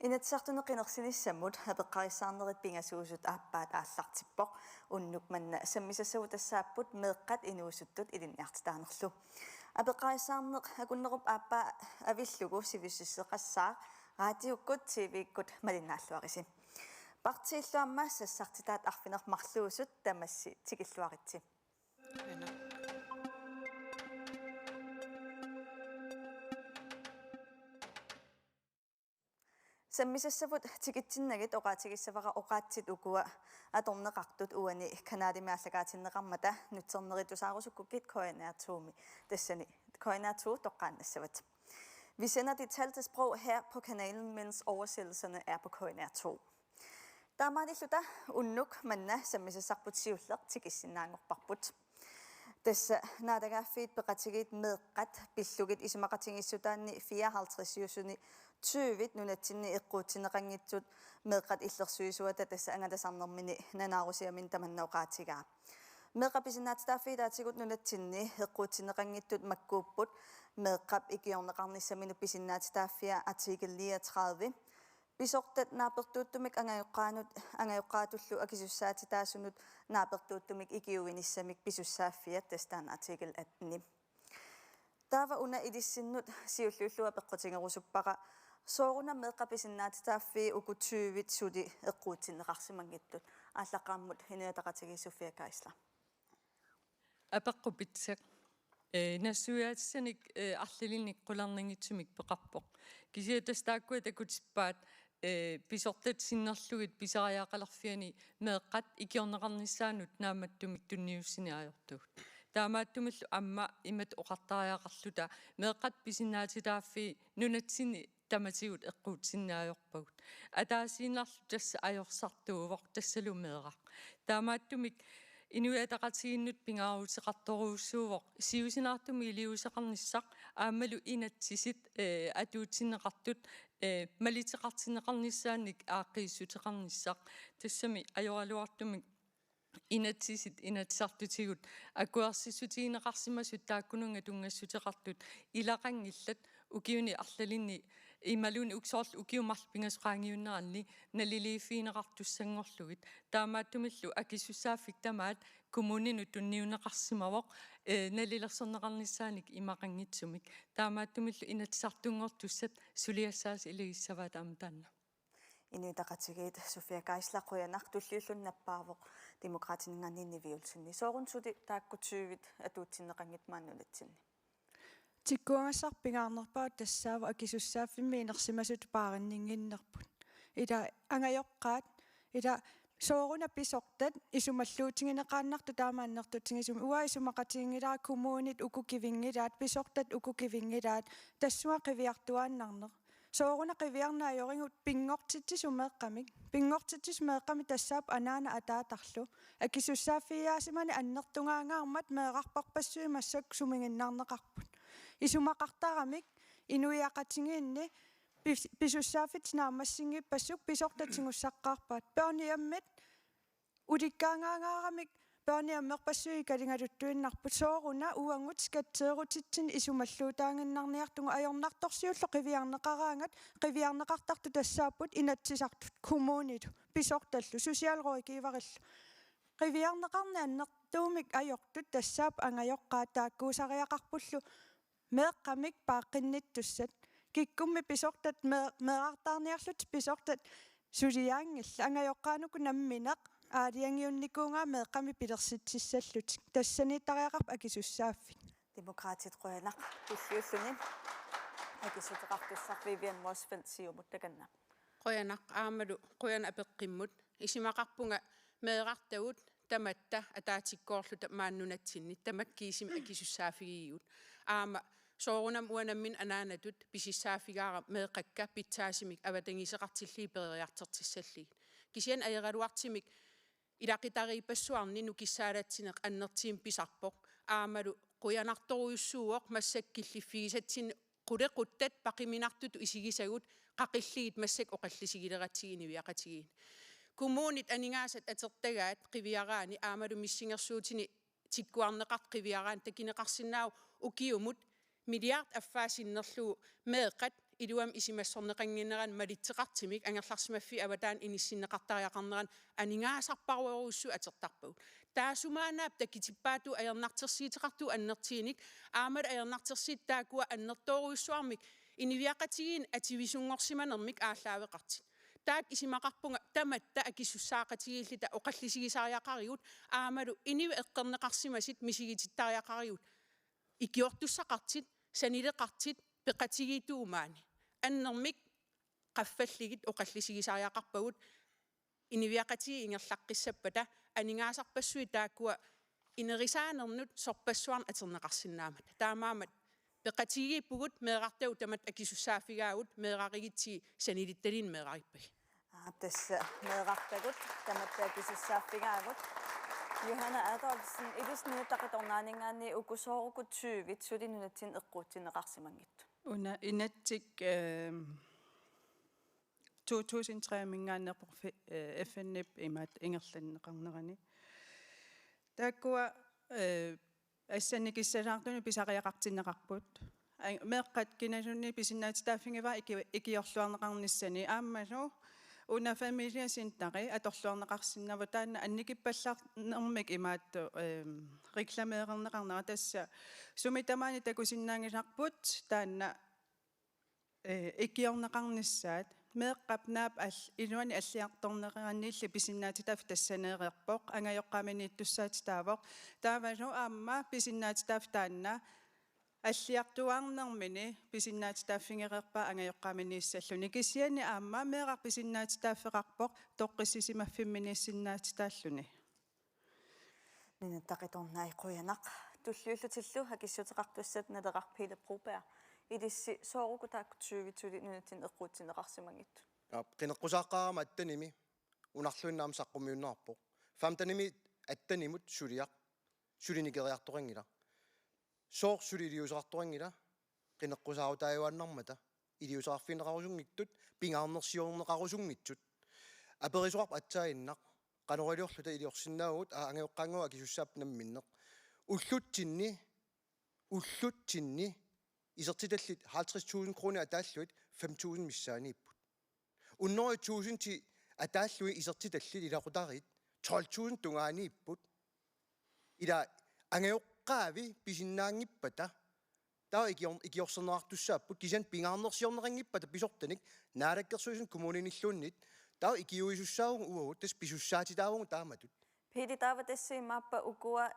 Inatsartuneqinersinissamut apeqqarissaarnerit pingasuusut aappaat aallartippoq unnuk manna sammisassavutassaapput meeqqat inuusuttut ilinniartitaanerlu apeqqarissaarneq akunnerup aappaa avillugu sivississeqassaa raatiukkut tv-ikkut malinnaalluarisi partiilluamma sassartitaat arfinermarluusut tamassi tikilluaritsi Sammisassavut tikittinnagit oqaatigissavaqa oqaatsit ukua atorneqartut uani kanaadimiallagaatinnеqarmata nutserneritusaarusukkukkit koinaatuumi tassani koinaatu toqqaannassavat. Vi sender det talte sprog her på kanalen, mens oversættelserne er på KNR2. Taamalilluta unnuk manna sammisassarput siulleq tikissinnaangorparput. Tässä naadagaaffiit peqatigit meeqqat pillugit isumaqatingissutaanni 54 jusuni 20 nunatsinni eqquutsinneqanngitsut meeqqat illersuisuata tässä angatasarnermini nanaarusiamin tamannaoqaatigaa meeqqapisinnaatitaaffiitaatigut nunatsinni eqquutsinneqanngitsut makkuupput meeqqap ikiorneqarnissaminu pisinnaatitaaffia artikel 39 Pisortat naapertuuttumik angajoqqaatullu akisussaatitaasunut naapertuuttumik ikiuinissamik pisussaaffiat tastaan artikel 18. Taava una idissinnut siullulluа peqqutigerusuppaqa sooruna meeqqapisinnaatitaaffii uku 20 suti eqquutsinneqarsimangittut ааллаққааммут хинуятақатиги София Кайсла апаққупитсақ нассуяатсаник арлилинник қуларнингитсумик пеқарпоқ кисиатастааккуа такутиппаат писортат синнерлугит писариаақалерфиани меэққат икиорнеқарниссаанут нааматтумик тунниуссиниаажортугут таамааттумиллу амма имат оқартариақарлута меэққат писиннаатитааффи нунатсини таматигут эққуутсиннаажорпагут атаасииннарлу тасса ajorсартуувоқ тассалумеэрақ таамааттумик инуятақатигиннут пингаарутеқарторуussуувоқ сиусинаартуми илиусеқарниссақ аамалу инатсисит атуутсиннеқартут малитеқартиннеқарниссааник ааққииссутеқарниссақ тассами ajorалуартумик инатсисит инатсартутигут акуарсиссутигинеқарсимасут тааккунунга тунгассутеқартут илақангиллат укиуни арлалинни ималуни уксоорлу укиумарлпингасоқаангиуннеранни налилииффиинеқартуссангорлугит таамааттумиллу акиссуссааффик тамаат коммунину тунниунеқарсимавоқ налилерсернеқарниссааник имақангитсумик таамааттумиллу инатсартунгортуссат сулиассаас илигиссаваат амтаанна Inuitaqatigit Sofia Kajsla qoyanaq tulliullunnappaavuq demokraatinninganninniviulsinni soorunsuti taakkutiivit atuutsinneqangit maannunatsinni tikkuangassarpingaarnerpaat tassaava akisussaaffimmi inersimasut paarinninginnerput ila angajorqaat ila sooruna pisortat isumalluutigineqaannartu taamaannertutsigisum uwa isumaqatigilaar kommunit ukukivingilaat pisortat ukukivingilaat tassua qiviartuaannarneq sooruna qiviarnaajoringut pingortitisumeeqqami tassaap anaana ataatarlu akisussaaffiyaasimani annertungaangaarmat meeqarparpassuimassak suminginnaarneqarput isumaqartaramik inuiaqatigiinni pisussaaffit naammassingiippassuk pisortatingussaqqaarpaat peorniammit ulikkaangaangaaramik peorniammerpassui kalingaluttuinnarput sooruna uangut skatteerutitsin isumalluutaanginnarniartungu ajornartorsiullu qiviarneqaraangat qiviarneqartartu tassaapput inatsisartut kommunitu pisortallu sosiaalroikiivarillu qiviarneqarni annertuumik ajortut tassaap angajoqqaat taakkuusariaqarpullu meeqqamik paaqinnittussat kikkummi pisortat meeqartaarniarlut pisortat suliaangilla angajoqqaanuku nammineq aaliangiunnikuungaa meeqqami pilersitsissallut tassaniittariaqarp akisussaaffik demokraatit qoyanaq tulliulluni akisuteqartussaq Vivian Morsfeldt siumut takanna qoyanaq aamalu qoyan apeqqimmut isimaqarpunga meeqartagut tamatta ataatikkoorluta maannunatsinni tamakkiisim akisussaafigiigut aama soorunam uanammin anaanatut pisissaafigaara meeqakka pitsaasimik avatangiseqartillii periartertissalli kisian ajeraluartimik ilaqitariipassuarni nukissaalatsinеq annertiim pisarpoq aamalu quyanartoruussuuoq massakkilliffigisatsin qulequttat paqiminartutu isigisagut qaqilliit massak oqallisigileratigiiniviaqatigiin kommunit aningaasat atertagaat qiviaraani aamalu missingersuutini tikkuarneqart qiviaraan takineqarsinnaau ukiumut milliard affaasinnерлу meeqqat iluam isimassorneqangineran malitseqartimik angerlarsimaffi avataan inissinneqartariaqarneran aningaasarparuerussu atertarput taasumaanaap takitippaatu ajernartersiiteqartu annertiinik aamat ajernartersiit taakua annertooruissuarmik iniviaqatigiin ativisungorsimanermik aallaaveqartit taak isimaqarpunga tamatta akissussaaqatigillita oqallisigisariaqarigut aamalu inivi eqqerneqarsimasit misigitittariaqarigut ikiortussaqartit sanileqartit peqatigituumaani annermik qaffalligit oqallisigisariaqarpagut iniviaqatigi ingerlaqqissappata aningaasarpassui taakkua inerisaanernnut sorpassuarn aterneqarsinnaamat taamaamat peqatigippugut meeqartau tamat akisussaaffigaagut meeqarigitsi sanilittaliin meeqarippagi tässä meeqartagut tamatta akisussaaffigaagut Johanna Adolfsen ilisniutaqatornaaningaanni ukusoorukut 20 sulinunatsin eqquutsinneqarsimangittu Una inatsik 2003 mingaannerpor FNP imat ingerlanneqarnerani taakkua ассанникиссалаартуни писариақартиннеқарпут меэққат кинасунни писиннаатитааффингава икиорлуарнеқарниссани ааммалу уна фамилия синтари аторлуарнеқарсиннава таана анникиппаллаарнермик имаатту рекламеернеқарнера тасса сумитамаани такусиннаангиларпут таана икиорнеқарниссаат meeqqapnaap iluani alliartorneqaranniilli pisinnaatitaaf tassaneereerpoq angajoqqaminiittussaatitaavoq taavalu aamma pisinnaatitaaf taanna аллиартуаарнэрмини писиннаатитааффингереерпаа ангаjoqqaminiissalluni кисиани аама меэқар писиннаатитааффеқарпоқ тоққиссисимаффимминиссиннаатитааллуни нинаттақиторнай қуянақ туллиуллутиллу акиссутеқартуссат налеқарпиле Broberg идисси соорукутаакку 20 нунатин эққуутсинеқарсимангитту qinеққусааққарама аттаними унарлуиннаам саққумиуннаарпоқ фамтаними аттанимут сулиникериарторингила соор сулилиусеқарторингила qinеққусаавутааюаннармата илиусеқарфинеқарусунгиттут пингаарнерсиорнеқарусунгитсут аперисуарп атсаиннақ qanoriorluta илиорсинаагут ангиоққангуа кисуссаап намминнеқ уллутсинни isерtitаллит 50,000 kroner атааллуит 5,000 миссаанииппут уннори 1,000 ти атааллуи isерtitаллит илақутарит 12,000 тунгаанииппут ила ангиоққаави писиннаангиппата таа икиорсернеқартуссааппут кисан пингаарнерсиорнеқангиппата писортаник наалаккерсуисун коммуниниллууннит таа икиуисуссаагун уагут тас писуссаатитаагун тааматут пиди таава тассимааппа укуа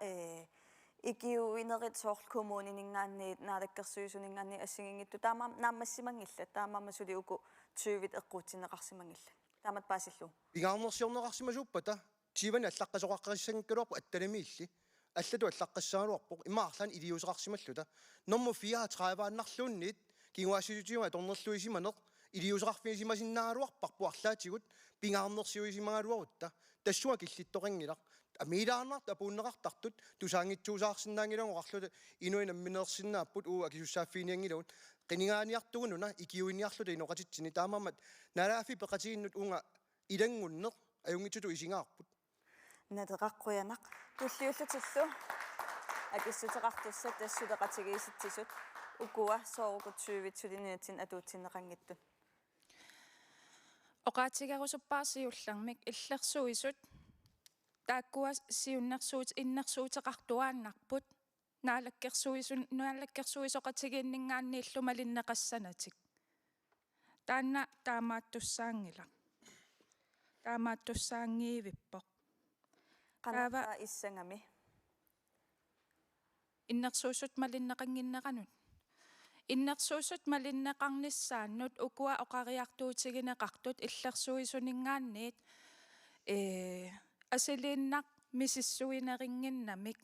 икиуинерит соорл коммунинингаанни наалаккерсуисунингаанни ассигингитту таама нааммассимангилла таамаама сули уку 20 эққуутсинеқарсимангилла таамат паасиллу пингаарнерсиорнеқарсимасууппата тивани аллаққасоқаққариссангиккалуарпу атталамиилли аллату аллаққассааруарпоқ имаарлаан илиусеқарсималлута норму 34-ааннарлуунниит кигуассутиума торнерлуисиманеқ илиусеқарфигисимасиннааруарпарпу арлаатигут пингаарнерсиуисимагалуарутта тассуа киллиттоқингилақ амилаарнарт апууннеқартартут тусаангитсуусаарсинаангилангоқарлута инуинамминеерсиннааппут уу акисуссааффиниангилагут qiningaaниартугунуна икиуиниарлута иноқатитсини таамаамат налааффи пеқатигиннут унга илангуннеқ аюнгитсуту исингаарпут натеқаққуянақ туллиуллутиллу акиссутеқартуссат тассулеқатигииситсисут укуа соорукут 20 сулинуатин атуутсиннеқангиттут оqaatigarusuppaarsiullarmik иллерсуисут тааккуа сиуннерсуут иннерсуутеқартуааннарпут наалаккерсуисоқатигииннингааннииллу малиннеқассанатик таанна таамааттуссаангиивиппоқ qanaa issangami иннерсуусут малиннеқангиннеқанут иннерсуусут малиннеқарнissaannут укуа оқариартуутигинеқартут иллерсуисунингаанниит асилииннақ мисиссуинерингиннамик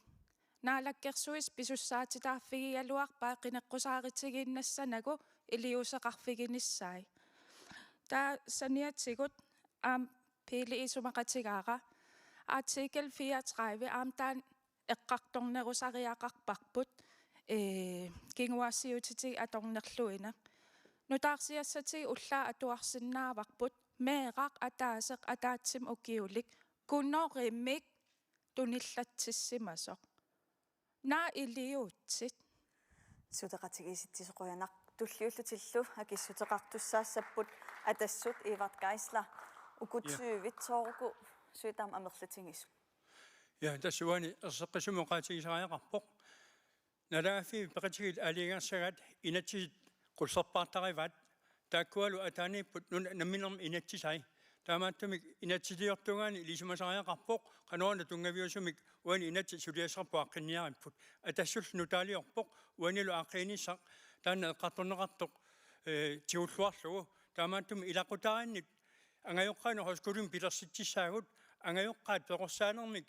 наалаккерсуис писуссаатитааффигиалуарпаа qinеққусааритигииннассанагу илиусеқарфигиниссаи таа саниатсигут аам пили исумақатигаара artikel 34 аамтаан эққарторнерусариақарпарпут кингуассиутити аторнерлуина нутаарсиассати уллаа атуарсиннааварпут меэқақ атаасеқ атаатсим укиулик куннориммик туниллатсиссимасоқ наа илиуутсит сутеқатигиситсисоқуянақ туллиуллутиллу акиссутеқартуссаассаппут атассут Иварт Гайсла укутсуивит сооруку суитаам амерлатингису. Ja, tassuani erseqqisumuqaatigisariaqarpoq nalaafi peqatigil aliigarsagat inatsit qulserpaartarivat taakkualu ataaniipput namminerm inatsisai taamaattumik inatsiliortugaani ilisumasariaqarpoq qanuarna tungaviusumik uani inatsi suliasserpu aqqinniaripput atassul nutaaliorpoq uanilu aaqiinissaq taanna eqqartorneqartoq tiulluarlugu taamaattumi ilaqutarinnit angajoqqaanu hoskulum pilersitsissaagut angajoqqaat peqorsaanermik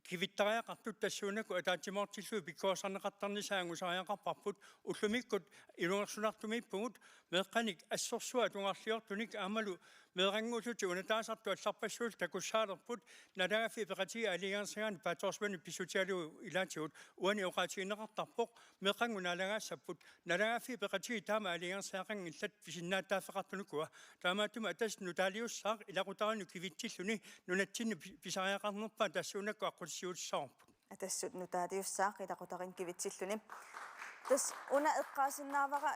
kivittariaqartut tassuunaku ataatsimortillu pikkoosarneqartarnisaangusariaqarparput ullumikkut ilunersunartumippugut meeqqanik assorsua tungarliortunik aamalu meeranguusuti unataasartu allarpassuul takussaalerput nalagafi peqatigi aliigarsagaan paatorsmani pissutialu ilaatigut uani oqaatigineqartarpoq meeqqangu naalagaassaput nalagafi peqatigi taama aliigarsaaqangillat pisinnaataafeqartunukua taamaattuma atas nutaaliussaaq ilaqutaarinu kivitsilluni nunatsinni pisariaqarnerpa tassuunaku aqussiutissaarput атассут нутаатиуссаақ илақутарин кивитсиллуни тас уна эққаасиннаавара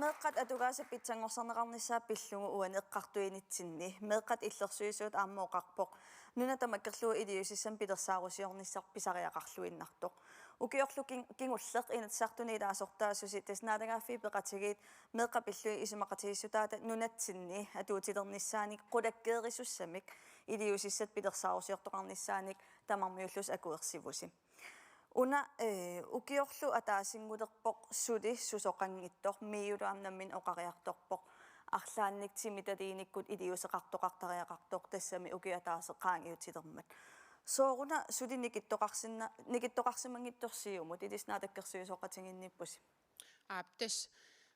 меэққат атугааса питсангорсарнеқарниссаа пиллугу уани эққартуинитсинни меэққат иллерсуисуут ааммооқарпоқ нуна тамаккерлугу илиусиссам пилерсаарусиорниссар писариақарлуиннартоқ укиорлу кингуллеқ инатсаартуни илаасортаасуси таснаалагааффи пеқатигиит меэққа пиллуи исумақатигиссутаата нунатсинни атуутилерниссааник қулаккеерисуссамик илиусиссат пилерсаарусиортоқарниссааник тамармиуллус акуерсивуси уна укиорлу атаасингулерпоқ сули сусоқангиттор миулуамнаммин оқариарторпоқ арлаанник тимиталииниккут илиусеқартоқартариақартоқ тассами укиатаасеқаангиутилермат сооруна сули никиттоқарсимангитторсиумут илиснаатаккерсуисоқатингинниппуси аптас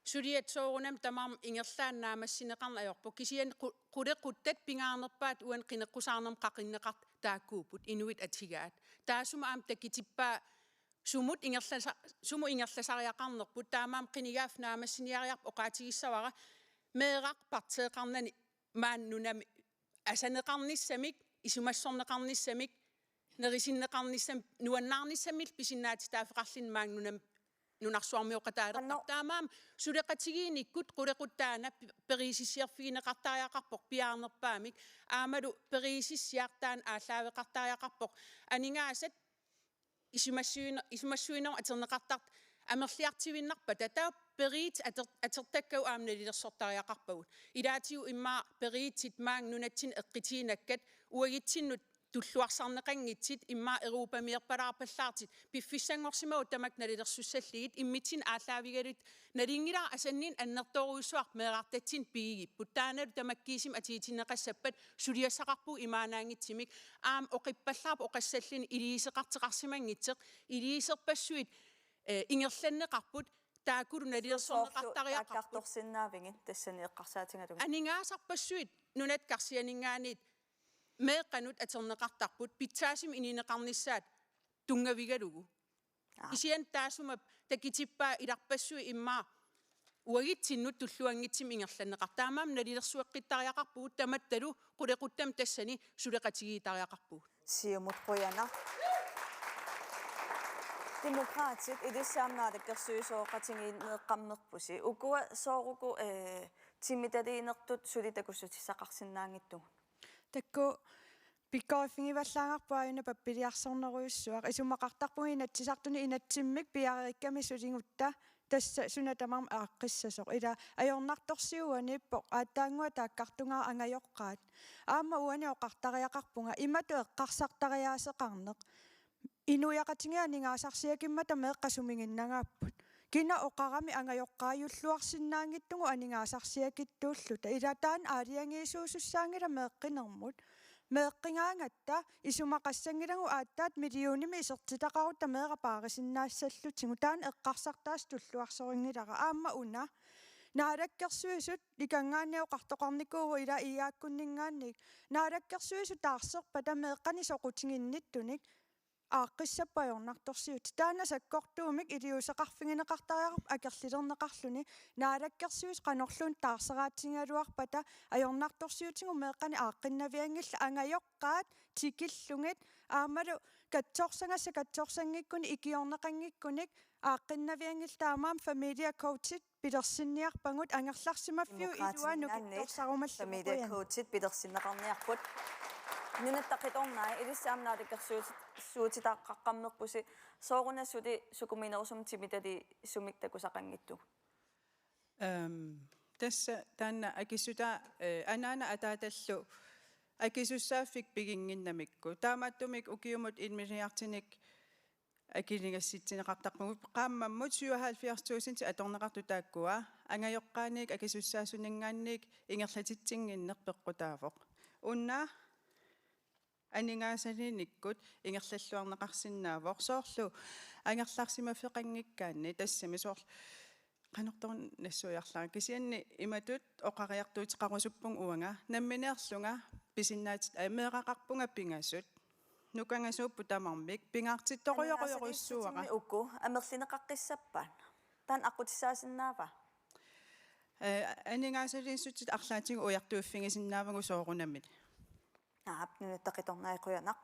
сулиат соорунам тамаам ингерлааннаамассинеқарна аёрпо кисиан қулеқуттат пингаарнерпаат уан қинеққусаарнерм қақиннеқарт тааккуупут инуит атигаат таасума аам такитиппаа суму ингерласариақарнерпут таамаам қинигаaf наамассиниариарп оқаатигиссавара меэрақ партеэқарнани мааннунами асанеқарниссамик исумассорнеқарниссамик нерисиннеқарниссам нуаннаарниссамил писиннаати таафеқарлин маангнунам нунарсуармиоқатаалертаамаам сулеқатигииниккут қулеқуттаана перисиссиарфигинеқартариақарпоқ пиаарнерпаамик аамалу перисиссиартаан ааллаавеқартариақарпоқ анингаасат исумассуинер атернеқартарт амерлиартивиннарпа татаа периит атертаккау аамналилерсортариақарпагут илаатиу иммаа периитсит маан нунатсин эққитиинаккат уагитсиннут туллуарсарнеқангитсит иммаа эрупамиерпалаарпаллаартит пиффиссангорсимау тамак налилерсуссаллигит иммитсин ааллаавигалут налингилаа асаннин аннерторуиссуар меэраартатсин пигигиппут тааналу тамаккиисим атиитинеқассаппат сулиассақарпу имаанаангитсимик аам оқиппаллаарпу оқассаллини илиисеқартеқарсимангитсеқ илиисерпассуит ингерланнеқарпут таакулу налилерсорнеқартариақарторсиннаавингит тассани эққарсаатингалуг анингаасарпассуит нунат карсианингаанит меэққанут атернеқартарпут питсаасим ининеқарниссаат тунгавигалугу исиан таасума такитиппаа иларпассуи иммаа уагитсиннут туллуангитсим ингерланнеқартаамаам налилерсуэққиттариақарпугут таматталу қулеқуттам тассани сулеқатигиитариақарпугут сиумут қуяна демократик идиссаамнаалаккерсуисооқатингинеэққаммерпуси укуа сооруку тимиталиинертут сулитакуссутиссақарсинаангиттугу такку пиккооффигиваллаагаарпааюна паппилиарсорнеруйуссуақ исумақартарпуги инатсисартуни инатсиммик пиарикками сулингутта тасса сунатамарм ааққиссасоқ ила аёрнарторсиуаниппоқ ааттаангуа тааккартунгаа ангайоққаат аама уани оқартариақарпунга имату эққарсартариаасеқарнеқ инуяқатингианингаасарсиакиммата меэққасумингиннагааппут кина оқарами ангайоққааюллуарсинаангиттугу анингаасарсиакиттууллута илатаан аалиангиисуусуссаангила меэққинермут меэққингаангатта исумақассангилагу ааттаат миллионими исертитақарутта меэқапаарисиннаассаллутсигу таан эққарсартаас туллуарсорингилара аама уна наалаккерсуисут ликангаанниоқартоқарникууру ила иааккуннингаанник наалаккерсуису таарсерпа тамеэққани соқутингинниттуник ааққиссаппаёрнарторсиут таана саккортуумик илиусеқарфигинеқартариарп акерлилернеқарлуни наалаккерсуис қанорлуун таарсераатсингалуарпата аёрнарторсиутингу меэққани ааққиннавиангилла ангайоққаат тикиллугит аамалу katsorsangikkunik ikiorneqanngikkunik aaqqinnaviangil taamaam familia coachit pilersinniarpangut angerlarsimaffiu iluanuk ittorsarumallu familia coachit pilersinneqarniarput nunattaqitornaa ilissaamnaatiqersuutitaqqaqqammerpusi soorunassuti sukuminersum timitali sumiktakusaqanngittu tässä tänä akisuta anana atatallu akisussaafik piginginnamikku taamattumik ukiumut inminiartinik akiligassitsineqartarpuguk qaammammut 77 atorneqartu taakkua angajoqqaanik akisussaasuningaannik ingerlatitsinginneq peqqutaavoq unna aningaasaniinikkut ingerlalluarneqarsinnaavoq soorlu angerlarsimaffeqanngikkaanni tassami soorl qanortorun nassuiarlaa kisianni imatut oqariartuutiqarusuppung uanga namminiarlunga pisinnaat meeqaqarpunga pingassut nukangassuuppu tamarmik pingaartittoruyoruyorussuaqa ukku amerlineqaqqissappaan tan aqutissaasinnaava aningaasaliinsutsit arlaatigu ujartuuffingisinnaavagu soorunamit nunattaqitornaaqiquyanaq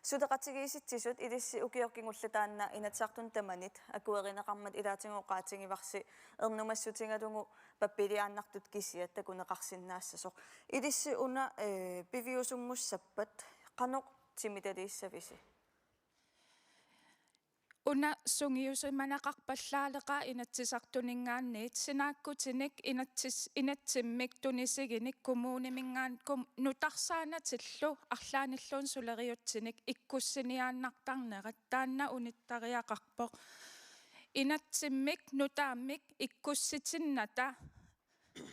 suteqatigiisitsisut ilissi ukiorkingullataaanna inatsartun tamanit akuerineqarmat ilaatingoqaatingivarsi ernumassutigalungu pappiliaannartut kisiat takuneqarsinnaassasuq ilissi una piviusungmussappat qanoq timitaliissavisi una sungiusimanaqarpallaaleqa inatsisartuningaanniit sinaakkutinik inatsimmik tunisiginik kumuunimingaan nutarsaanatillu arlaanilluun suleriutsinik ikkussiniaannartarnerat taanna unittariaqarpoq inatsimmik nutaammik ikkussitinnata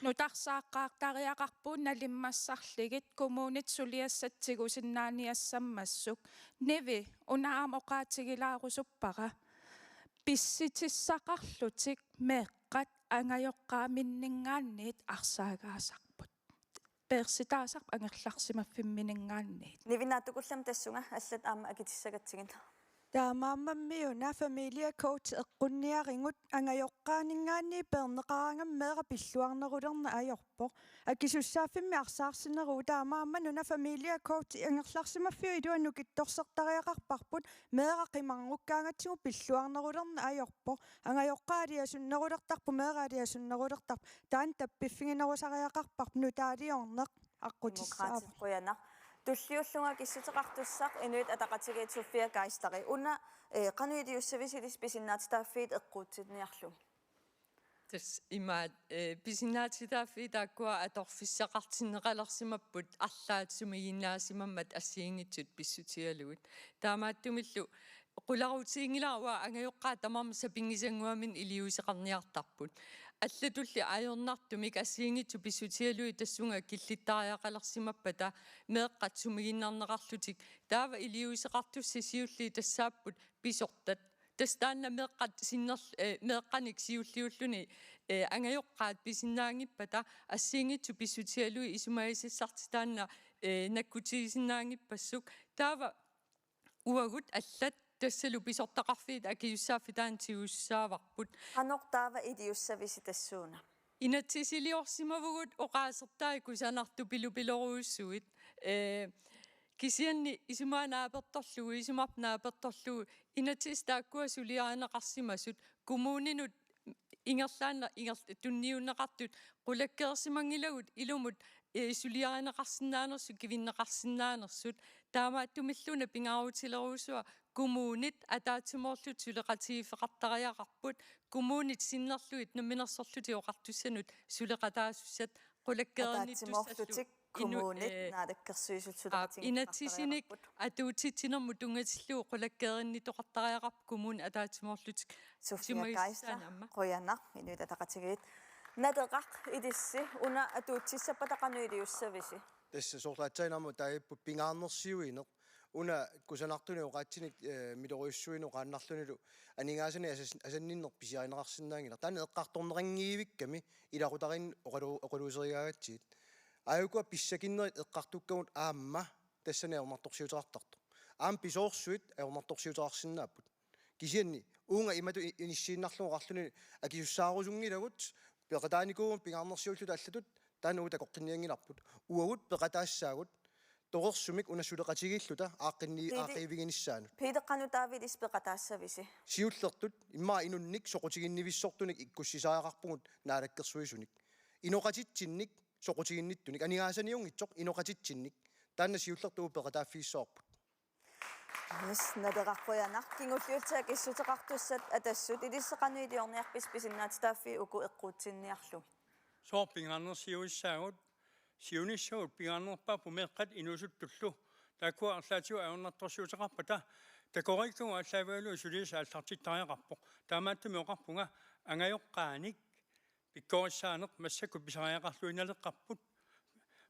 nutarsaaqqaartariaqarpuun nalimmassarligit kumuunit suliassatigusinnaaniassammassuk nivi unaam oqaatigilaarusuppara pissitissaqarlutik meeqqat angajoqqaaminningaanniit arsaagaasarput persitaasaq angerlarsimaffimmininngaanniit nivinaatukullam tassunga allat aama akitissagatigin taamaamammiuna familia coach eqqunniaringut angajoqqaaningaanni perneqarangam meeqa pilluarnerulerna ajorpoq akisussaaffimmi arsaarsineru taamaamma nuna familia coach angerlarsimaffiu iluannuk ittorsertariaqarparput meeqa qimarngukkaangatsigu pilluarnerulerna ajorpoq angajoqqaaliasunnerulertarpu meeqaaliasunnerulertarpu taan tappiffiginerusariaqarparpu nutaaliorneq aqqutisaava quyanaq tulliullunga kissutiqartussaq inuit ataqatigiitsuffiа kaistari una qanuiliussavisilis pisinnaatitaafiit eqquutsitniarlu tas imaat pisinnaatitaafiit aakkua atorfissaqartinneqalersimapput arlaatsumiginnaasimammat assiingitsut pissutialugut taamaattumillu qularuutiingilaawa angajoqqaa tamarma sapingisanguamin iliuseqarniartarput аллатулли аёрнартумик ассиингитсу писсутиалуи тассунга киллиттариақалерсимаппата меэққат сумигиннарнеқарлутик таава илиусеқартусси сиулли тассааппут писортат тастаанна меэққат синнер меэққаник сиуллиуллуни ангайоққаат писиннаангиппата ассиингитсу писсутиалуи исумаисиссартитаанна наккутигисиннаангиппассук таава уагут аллат тассалу писортақарфиит акиуссааффитаан тиуссааварпут qanoqtaava iliussavisi tassuuna inatsisiliorsimavugут oqaasерtaai kusanartu pilupilorussuit kisianni isumaanaapertorlugu isumarnaapertorlugu inatsis taakkua suliaanaqarsimasut kumuuninut ingerlaanna tunniunneqartut qulakkeersimangilagut ilumut suliaanaqarsinnaanersut kivinneqarsinnaanersut taamaattumilluna pingaarutilerusua kumuunit ataatimorlut suleqatiifeqartariaqarput kumuunit sinnerluit naminersorluti oqartussanut suleqataasussat qulakkeernittussat kumuunit naadakkersuisut suleqatiifeqartariaqarput inatsisinik atuutittinermu tungatillu qulakkeernitoqartariaqarp kumuun ataatimorlutik sufiakaista qoyanaq inuit ataqatigit nadeqaq idissi una atuutissapataqanuiliussavisi tässä sorlaatsainaamu taippu pingaarnersiuineq una kusanartuni oqaatsinik miloruissuinu qaannarlunilu aningaasani asanninner pisiarineqarsinnaangila taani eqqartornerangiivikkami ilaqutarin oqaluuseriagatsiit ajukua pissakinnerit eqqartukkamut aamma tassani aornartorsiuteqartartu aam pisoorsuit aornartorsiuteqarsinnaapput kisianni uunga imatu inissiinnarluoqarluni akisussaarusungilagut peqataanikuun pingaarnersiulluta allatut taanu utakoqqinniangilarput uagut peqataassaagut toqersumik unassuleqatigilluta aaqqiviginisaanut piideqqanutaavit ispeqataassavisi siullertut immaa inunnik soqutiginnivissortunik ikkussisaaqarpugut naalakkersuisunik inoqatitsinnik soqutiginnittunik anigaasaniungitsoq inoqatitsinnik taanna siullertu upeqataaffiissoorput yes nadeqarquyanaq kingulliultaak issuteqartussat atassut ilisseqanuiliorniarpis pisinnaatitaaffi uku eqquutsinniarlumi soorpingaannersiuissaagut siunissuut pingaannerpaa pumeeqqat inusuttullu taakua arlaatiu aornartorsiuteqarpata takorikkuga allaavigalu suliisa аллартиттариақарпоқ таамааттуми оқарпунга ангаёққааник пиккорissaaneq массакку писариақарлуиналеққарпут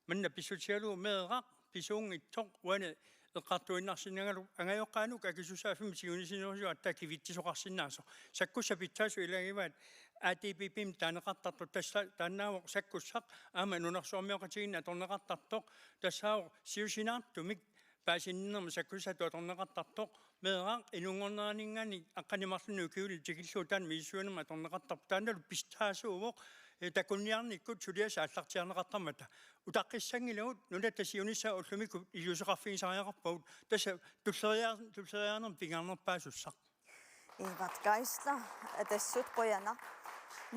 манна писсутигалуу меэрақ писуунгитсоқ уани эққартуиннарсинагалу ангаёққаанук акисусааффими сигунисинерусуа аттакивитсисоқарсинаасо саккусса питсаасу илагиваат ATPPим таанеқартарту тасса тааннаавоқ саккуссақ аама нунерсуармиоқатигинна аторнеқартартоқ тассаавоқ сиусинаартумик паасиннерма саккуссату аторнеқартартоқ меэрақ инунгорнеранингани аққанимарлуну киули тикиллуу таан миссуанерма аторнеқартарпу таанналу пистаасуувоқ такунниарниккут сулиаса аллартиарнеқартармата утаққиссангилагут нулата сиунисса уллумикку илусеқарфигисариақарпагут тасса туллериаарнер пингаарнерпаасуссақ иваткайсла атассут qoyana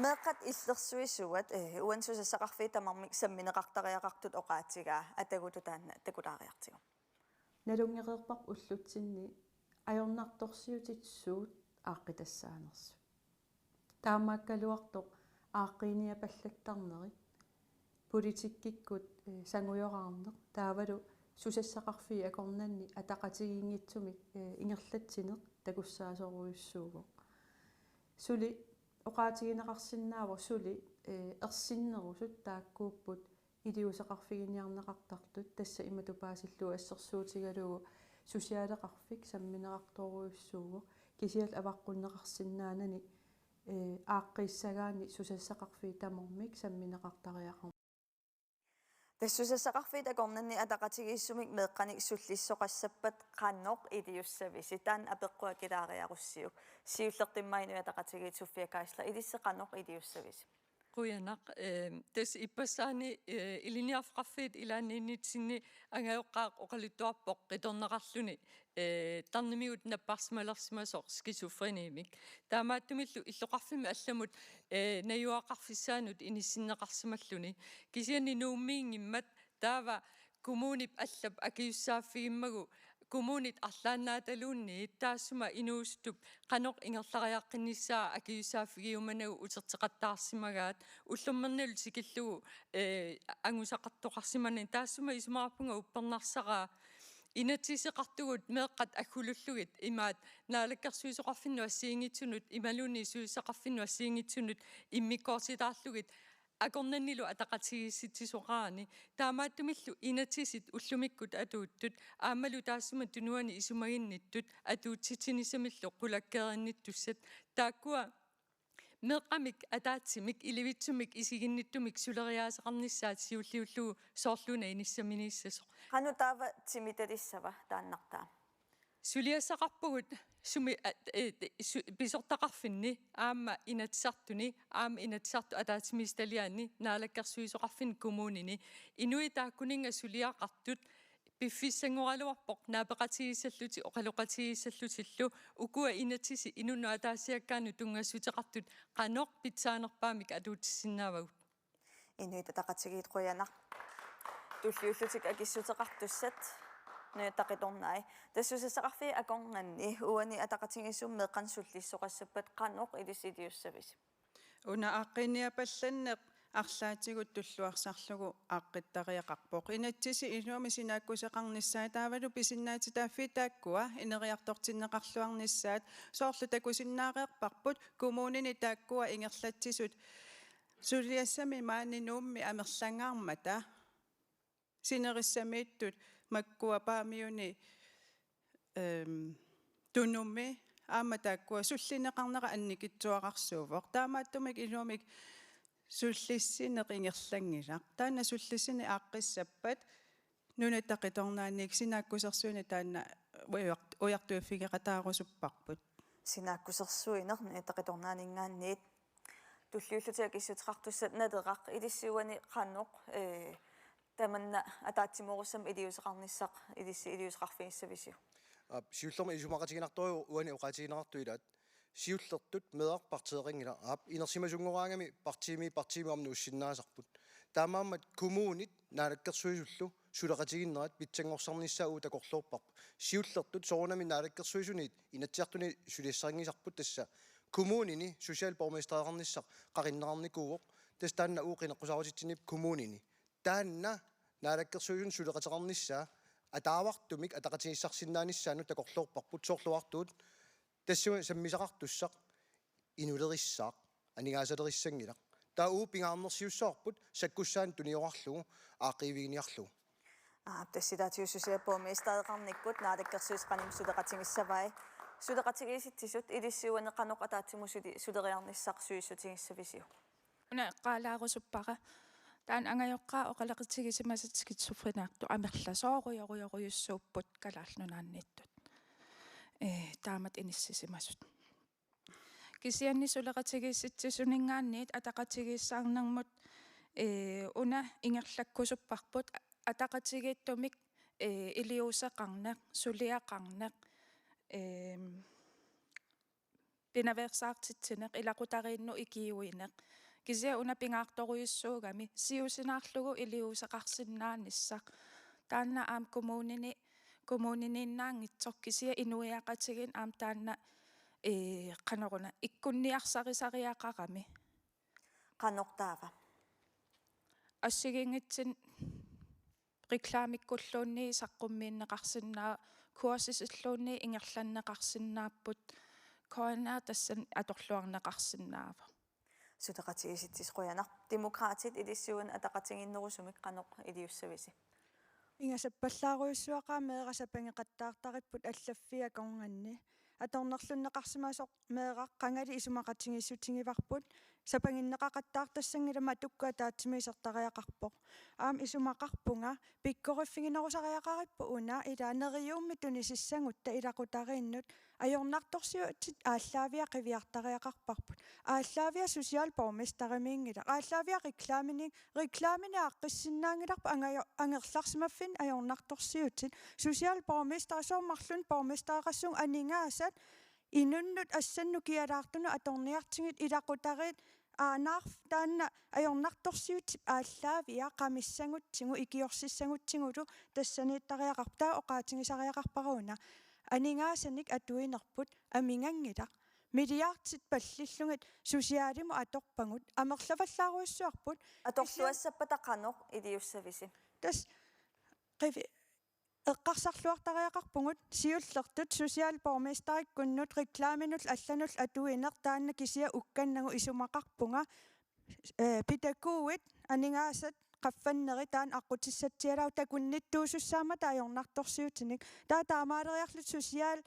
meeqqat illersuisuat uansusassaqarfii tamarmik sammineqartariaqartut oqaatigaa atagututaanna takulaariartigu налунгереерпар уллутсинни ajornartorsiutitsuut aaqqitassaanersu таамааккалуартоқ ааққиниапаллаттарнери политиккиккут сангуйораарнеқ таавалу сусассақарфи акорнанни атақатигингитсумик ингерлатсинеқ такуссаасоруйуссуугоқ сули оqaатигинеқарсинаавор сули ерсиннерусут тааккууппут илиусеқарфигиниарнеқартартут тасса иматупаасиллуу ассерсуутигалугу сусиалеқарфик самминеқарторуйуссуугоқ кисиал аваққуннеқарсинаанани ааққиссагаани сусассақарфи тамормик самминеқартариақар тассусассақарфит акорнанни атақатигииссумик меэққаник суллиссоқассаппат қанноқ илиуссависи таан апеққуакилаариаруссиук сиуллертиммаину атақатигиитсуффиакаисла илиссеқанноқ илиуссависи quyanaq tas ippasaani iliniarfqarfiit ilaanniinnitsinni angayoqqaaq oqaluttuarpoq qitorneqarluni tarnimiut napparsmalersimasoq skisofreniimik taamaattumillu illoqarfimi allamut nayuaqarfissaanut inissinneqarsimalluni kisianni nuummiingimmat taava kommunip allap akiussaaffigimmagu kommunit арлааннааталуунни таассума инууступ каноқ ингерлариаққиннissaa акиуссааффигиуманагу утертеқаттаарсимагаат уллуммернал сикиллугу ангусақартоқарсимани таассума исумаарпунга уппернарсараа инатсисеқартугут меэққат аггулуллугит имаат наалаккерсуисоқарфинну ассиингитсунут ималуни суисақарфинну ассиингитсунут иммиккоорситаарлугит акорнаннилу атақатигисситсисоқаани таамааттумиллу инатсисит уллумиккут атууттут аамалу таассума тунуани исумагинниттут атуутситсинисамиллу қулаккеринниттуссат тааккуа меққамик атаатсимик иливитсумик исигинниттумик сулериаасеқарниссаат сиуллиуллугу соорлуна иниссаминиссасоқ қану таава тимиталиссава тааннартаа сулиассақарпугут суми писортақарфинни аама инатсартуни аама инатсарту атаатимисталиаанни наалаккерсуисоқарфин коммунини инуи тааккунинга сулиақартут пиффиссангоралуарпоқ наапеқатигиссаллути оқалоқатигиссаллутиллу укуа инатсиси инунну атаассиаккаану тунгассутеқартут қаноқ питсаанерпаамик атуутиссиннаавагут инуи татақатигиит қуянақ туллиуллутик акиссутеқартуссат нуятақиторнай тассусассақарфи акорнанни уани атақатигиссум меққансуллиссоқассаппат қаноқ илисилиуссавис уна ааққиниапалланнеқ арлаатигут туллуарсарлугу ааққиттариақарпоқ инатсиси инуами синааккусеқарниссаа таавалу писиннаати тааффи тааккуа инериартортиннеқарлуарниссаат соорлу такусиннаареерпарпут коммунини тааккуа ингерлатсисут сулиассами маанинуумми амерлангаармата синериссамииттут маккуапаамиуни тунумми аама тааккуа суллинеқарнера анникитсуақарсуувоқ таамааттумик инуамик суллиссинеқ ингерлангилақ таана суллиссини ааққиссаппат нунатақиторнааник синааккусерсуини таана уяртуаффигеқатаарусуппарпут синааккусерсуинер нуятақиторнаанингааниит туллиуллутиак иссутеқартуссат надеқақ илиссуани қаноқ Tamanna ataatsimorusam iliuseqarnissaq iliuseqarfiissavisiu. Siullorma isumaqatiginartoru uani uqatiginartuilaat siullertut meeqarparteeqingila inersimasungoraangami partiimi amnu ussinnaasarput taamaammat kommunit naalakkersuisullu suleqatiginnerat pitsangorsornissaa uu takorluorparp siullertut sorunami naalakkersuisuniit inatsiartuni suliasseringisarput tassa kommunini socialborgmesteraqarnissaq qarinnerarnikuuoq tas taanna uuqineqqusarutitsinip kommunini taanna naalakkersuisun suleqateqarnissaa ataavartumik ataqatigissarsinaanissaaну takorluorparput soorluartuut тассуа саммисақартуссақ инулерissаақ анигааsalерissангилақ таа уу пингаарнерсиуссоорпут саккуссаан туниорарлугу аақивигиниарлугу тассилаатиуссусиаппоумистаеқарниккут наалаккерсуисқаним сулеқатингиссавай сулеқатигиситсисут илиссуанеқанеқ атаатсимусули сулериарниссақ суиссутингиссависиу уна qaalaarusuppaqa taan angajorqaa oqalaqitigisimасат скитсофренаарту амерласооруйоруйоруйуссууппут калаалнунаанниттут таамат иниссисимасут кисианни сулеқатигисситсисунингаанниит атақатигиссаарнэрмут уна ингерлаккусуппарпут атақатигиттумик илиусеқарнеқ сулиақарнеқ пинаверсаартитсинеқ илақутариинну икиуинеқ кисиа уна пингаарторуйуссуугами сиусинаарлугу илиусеқарсиннаанниссақ таанна аам коммунинииннаангитсор кисиа инуиақатигин аам таанна каноруна иккунниарсарисариақарами канортаава ассигингитсин рекламиккуллуунни саққуммииннеқарсиннаа куасисиллуунни ингерланнеқарсиннааппут коанаа тассан аторлуарнеқарсиннаава сутеқатигиситсисқуянар демократит илиссуан атақатингиннерусумик каноқ илиуссависи ингасаппаллааруйуссуақаа меэрасапангеқаттаартариппут аллаффиа конганни аторнерлуннеқарсимасоқ меэрақ қангали исумақатингиссутингиварпут сапангиннеқақаттаартассангилама атуккуа таатсимисертариақарпоқ аам исумақарпунга пиккориффигинерусариақариппу уна илаанериуумми тунисиссангутта илақутарииннут ajornartorsiutit ааллаавиа қивиартариақарпарпут ааллаавиа социалборгместаримиингила ааллаавиа рекламини аққиссиннаангиларпу ангерларсимаффин ajornartorsiutit социалборгместар сооммарлун боргместаақассуун анингаасат инуннут ассанну киалаартуну аторниартингит илақутарит aanarf taanna ajornartorsiut ааллаавиа qamissangutsingu ikiorсиссангутсигулу тассанииттариақарпаа оqaатингисариақарпаруна анингаасаник атуинерпут амингангилақ милиартит паллиллугит сусиалиму аторпагут амерлаваллааруйуссуарпут аторлуассаппатаққаноқ илиуссависи тас қиви эққарсарлуартариақарпугут сиуллертут социалборгместариккуннут рекламинул алланул атуинер таанна кисиа укканнагу исумақарпунга питакууит анингаасат qaffanneri taan aqutissatialau takunnittуусуссаама таajornartorsiutinik таамаалериарлут social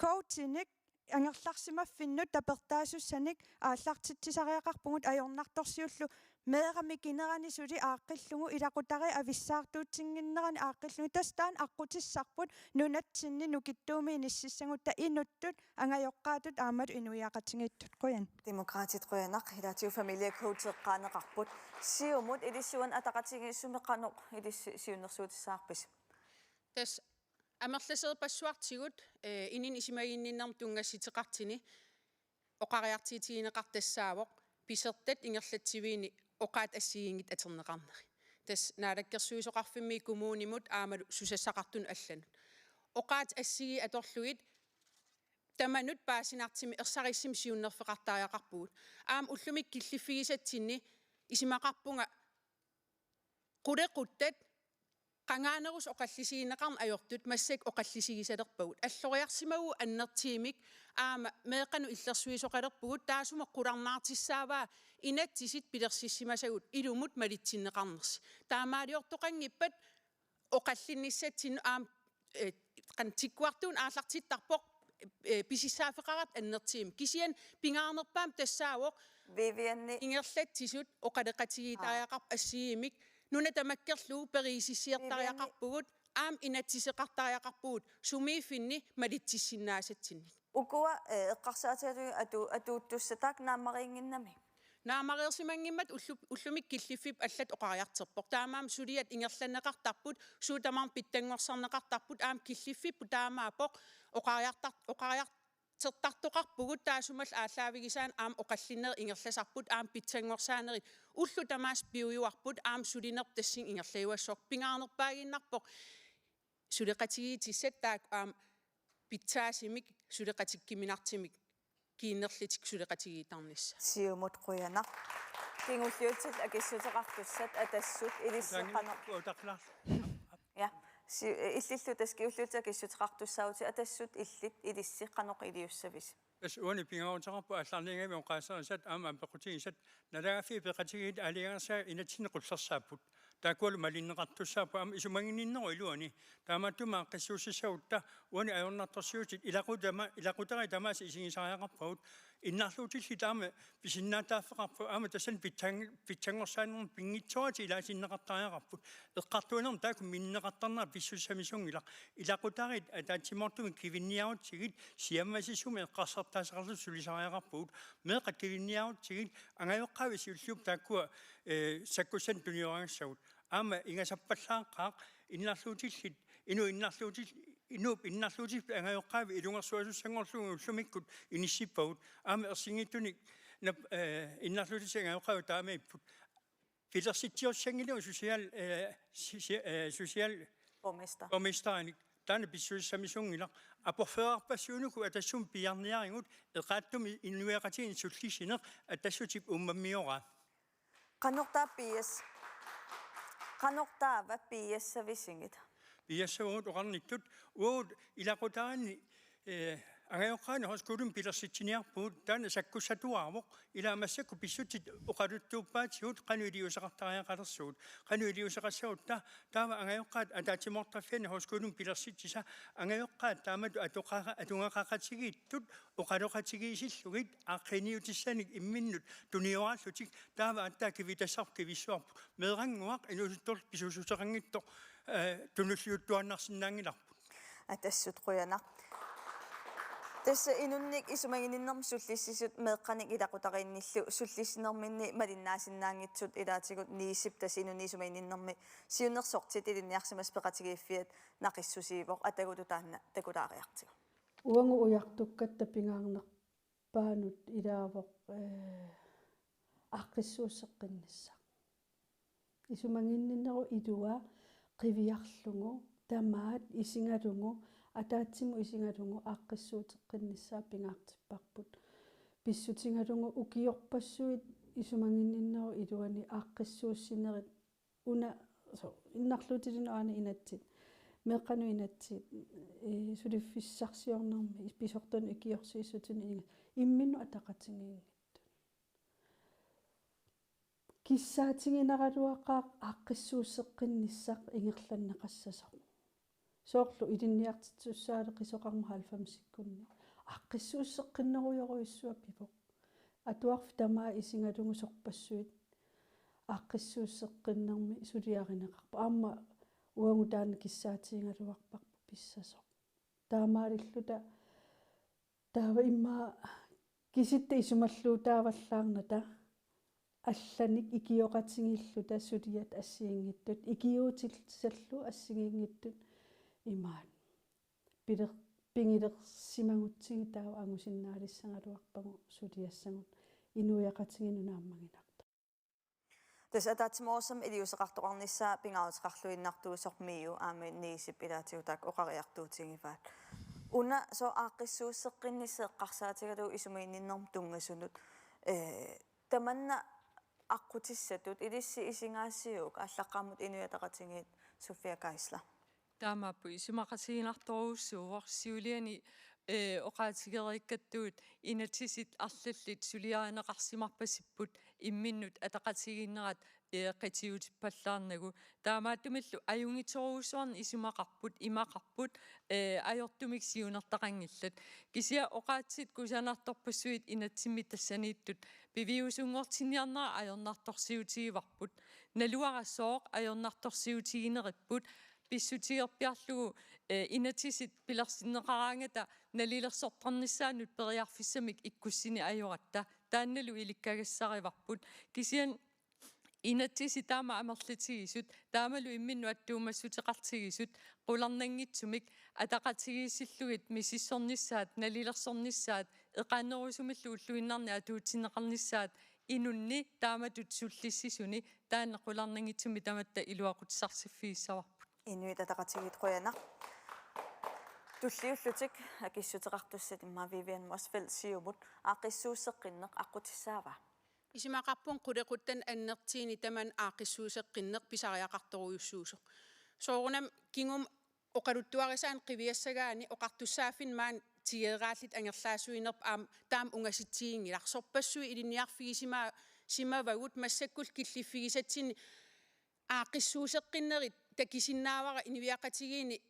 coachinik ангерларсимаффиннут таперtaasussаник ааллартитсисариақарпугут ajornartorsiullu meerami kinerani suli aaqqillugu ilaqutari avissаарtuutinginnerani aaqqillugu tastaan aqutissarput nunatsinni nukittuumi inississangutta inuttut angajoqqaatut aamalu inuiaqatingiittut quyan демократит quyanaq hilaatiu familia coach eqqaaneqarput siumut ilissuan ataqatigiissumeqqanoq siunnersuutissаарpis тас амерласерпассуартигут инин исимагинниннарм тунгасситеқартини оқариартиитигинеқартассаавоқ писертат ингерлатсивиини оқаат ассигингит атернеқарнери тас наалаккерсуисоқарфимми коммунимут аамалу сусассақартун алланут оқаат ассиги аторлугит таманут паасинартими ерсариссим сиуннерфеқартариақарпугут аам уллумик киллиффигисатсинни исимақарпунга қулеқуттат qangaanерус oqallisigineqarn ajortut massак oqallisigisalerpagut аллориарсимагу аннертиимик аама меэқану иллерсуисоқалерпугут таасума qulарнаартиссааваа инатсисит пилерсиссимасагут илумут малитсиннеқарнерси таамаалиортоқангиппат oqallinissatsin аам qantиккуартуун ааллартиттарпоқ писиссаафеқарат аннертиим кисиан пингаарнерпаам тассаавоқ вивианни ингерлатсисут oqaleqatigitariaqarp ассиимик нуна тамаккерлуу перисиссиертариақарпугут аам инатсисеқартариақарпугут сумииффинни малитсиссиннаасатсинни укуа эққарсаатиалуи атууттуссатаак нааммариингиннами наамариерсимангиммат уллумик киллиффип аллат оқариартерпоқ таамаам сулиат ингерланнеқартарпут суутамаам питтангорсарнеқартарпут аам киллиффиппу таамаапоқ оқариартертартоқарпугут таасумал ааллаавигисаан аам оқаллиннер ингерласарпут аам питсангорсаанерит уллу тамаас пиуюарпут аам сулинерп тассин ингерлаюассоқ пингаарнерпаагиннарпоқ сулеқатигиитиссат таак аам питсаасимик сулеқатиккиминартимик kiinnerlitik suleqatigiitarnissa siumut quyanaq kingulliutit akissutеqartussat atassut ilisseqanoq ja illillu taskiulluut akissutеqartussauti atassut illit ilisseqanoq iliussavis as uani pingautaqarpu алларнингами оqaassarissat aama pequtigisat nalagafi peqatigiit aligaarsaa inatinnequllersaaput taakkualu malinneqartussaappu aama isumanginninneru iluani taamattuma qissuussissautta uani ajornartorsiutit ilaqutari tamaasi isingisariaqarpagut innarluutilli taama pisinnaataaffeqarpu aama tassan pitsangorsaannerun pingitsuati ilaasinneqartariaqarput eqqartuunerm taakum minneqartarnera pissussamisungilaq ilaqutarit ataatsimortumi kivinniarutsigit siammasissumi eqqarsartaasaqarlu sulisariaqarpugut meeqat kivinniarutsigit angajoqqaavisi ulluup taakkua sakkussan tuniorangsagut aama ingasappallaaqqaaq innarluutillit inuup innarluutit angajoqqaavi ilungersuasussangorlugu ullumikkut inissippagut aama ersingittuni innarluutit angajoqqaavi taamaipput pilersittiorsangilu social borgmesteranik taana pissuissamisungilaq aporfearpassuunuku atassum piarniaringut eqaattumi innuiaqatiin sullisineq atassutip ummammiora qanortaava piassavissingit piassavuut oqarnittut uut ilaqutaani angajoqqaani hoskulum pilersitiniarpuut taana sakkussatuarvoq ilaamassaku pissutit oqaluttuuppaatigut qanuiliusaqartariaqalersuut qanuiliusaqassaut taava angajoqqaat ataatimortaffani hoskulum pilersitisa angajoqqaat taamatu atungaqaqatigiittut oqaloqatigiisillugit aaqqiniutissanik imminnut tunioraallutik taava attaakivitasarkivissuarpu meeranguaq inusuttor pisusuteqangittoq tunulliuttuannarsinnaangilarput atassut quyanaq tässä inunnik isumagininnerm sullissisut meeqqanik ilaqutariinnillu sullisinerminni malinnaasinnaangitsut ilaatigut niisip tas inunni isumagininnermi siunnersortit ilinniarsimas peqatigiiffiat naqissusiivoq atagutu taanna takulaariartigu uangu ujartukkatta pingaarnerpaanut ilaavoq aqqissuusseqqinnissaa isumaginninneru ilua qiviarlungu tamaat isingalungu ataatsimu isingalungu aaqqissuuteqqinnissaa pingaartipparput pissutingalungu ukiorpassuit isumanginninneru iluani aaqqissuussinerit una innarluutilinu aana inatsit meeqqanu inatsit suliffissarsiornermi pisortun ikiorsiissutuni imminnu ataqatingiingittun kissaatinginaraluaqaaq aaqqissuusseqqinnissaaq ingerlanneqassasoq soorlu ilinniartitsussaale qisoqarmu 90-sikkunni aaqqissuusseqqinneruyoruissua pipoq atuarf tamaa isingalungu sorpassuit aaqqissuusseqqinnermi suliarineqarpa aamma uangu taana kissaatiingaluarparpu pissasoq taamaalilluta taava immaa kisitta isumalluutaavallaarnata allanik ikioqatingilluta suliat assiingittut ikiuutilsallu assigingittut imaan pingilersimagutsingi taava angusinnaalissangaluarpagu suliassangut inuiaqatinginunaammaginarta tas ataatimorsam iliuseqartoqarnissaa pingautiqarluinnartuusormiu aami niisip ilaatiutaak oqariartuutingifaat una so aaqqissuusseqqinnisseeqqarsaatigalu isumaginninnerm tungasunut tamanna aqutissatut ilissi isingaassiuuk allaqaamut inuiataqatingiit Sofia Kaisla таамааппу исумақасигинарторуссууор сиулиани оqaatigeerikkattuut inatsit арлаллит сулиаанеқарсимарпасиппут имминнут атақатигиннерат qitiutippallаарнагу таамааттумиллу аюнгиторуусуарни исумақарпут имақарпут ajortumik siunertaqangillat kisia oqaatsit kusanartorpassuit inatsimmi тассанииттут пивиусунгортинниарнера ajornartorsiutigivarput naluarassooq ajornartorsiutigineripput pissutigerpiarlugu inatisit pilersinneqaraangata nalilersortarnissaanut periarfissamik ikkussini ajuratta таанналу иликкагассариварпут кисиан инатсиси таама амерлитигисут таамалу имминну аттуумассутеқартигисут qulарнангитсумик атақатигиссиллугит миссиссорниссаат налилерсорниссаат эқаанерусумиллу уллуиннарни атуутсинеқарниссаат инунни тааматут суллиссисуни таана qulарнангитсуми таматта илуақутсарсиффииссаварпут инуит атақатигит қоянақ туллиуллутик акиссутеқартуссат имма Vivian Mosfeldt сиумут аақиссууссеққиннеқ аққутиссаава исимақарпун қулеқуттан аннертиини таман аақиссуусеққиннеқ писариақарторуйуссуусо соорунам кингум оқалуттуарисаан қивиассагаани оқартуссааффин маан тигерааллит ангерлаасуинерп аам таам унгаситсиингиларсорпассуи илиниарфиги симавагут массаккул киллиффигисатсини аақиссуусеққиннерит такисиннаавара инивиақатигиини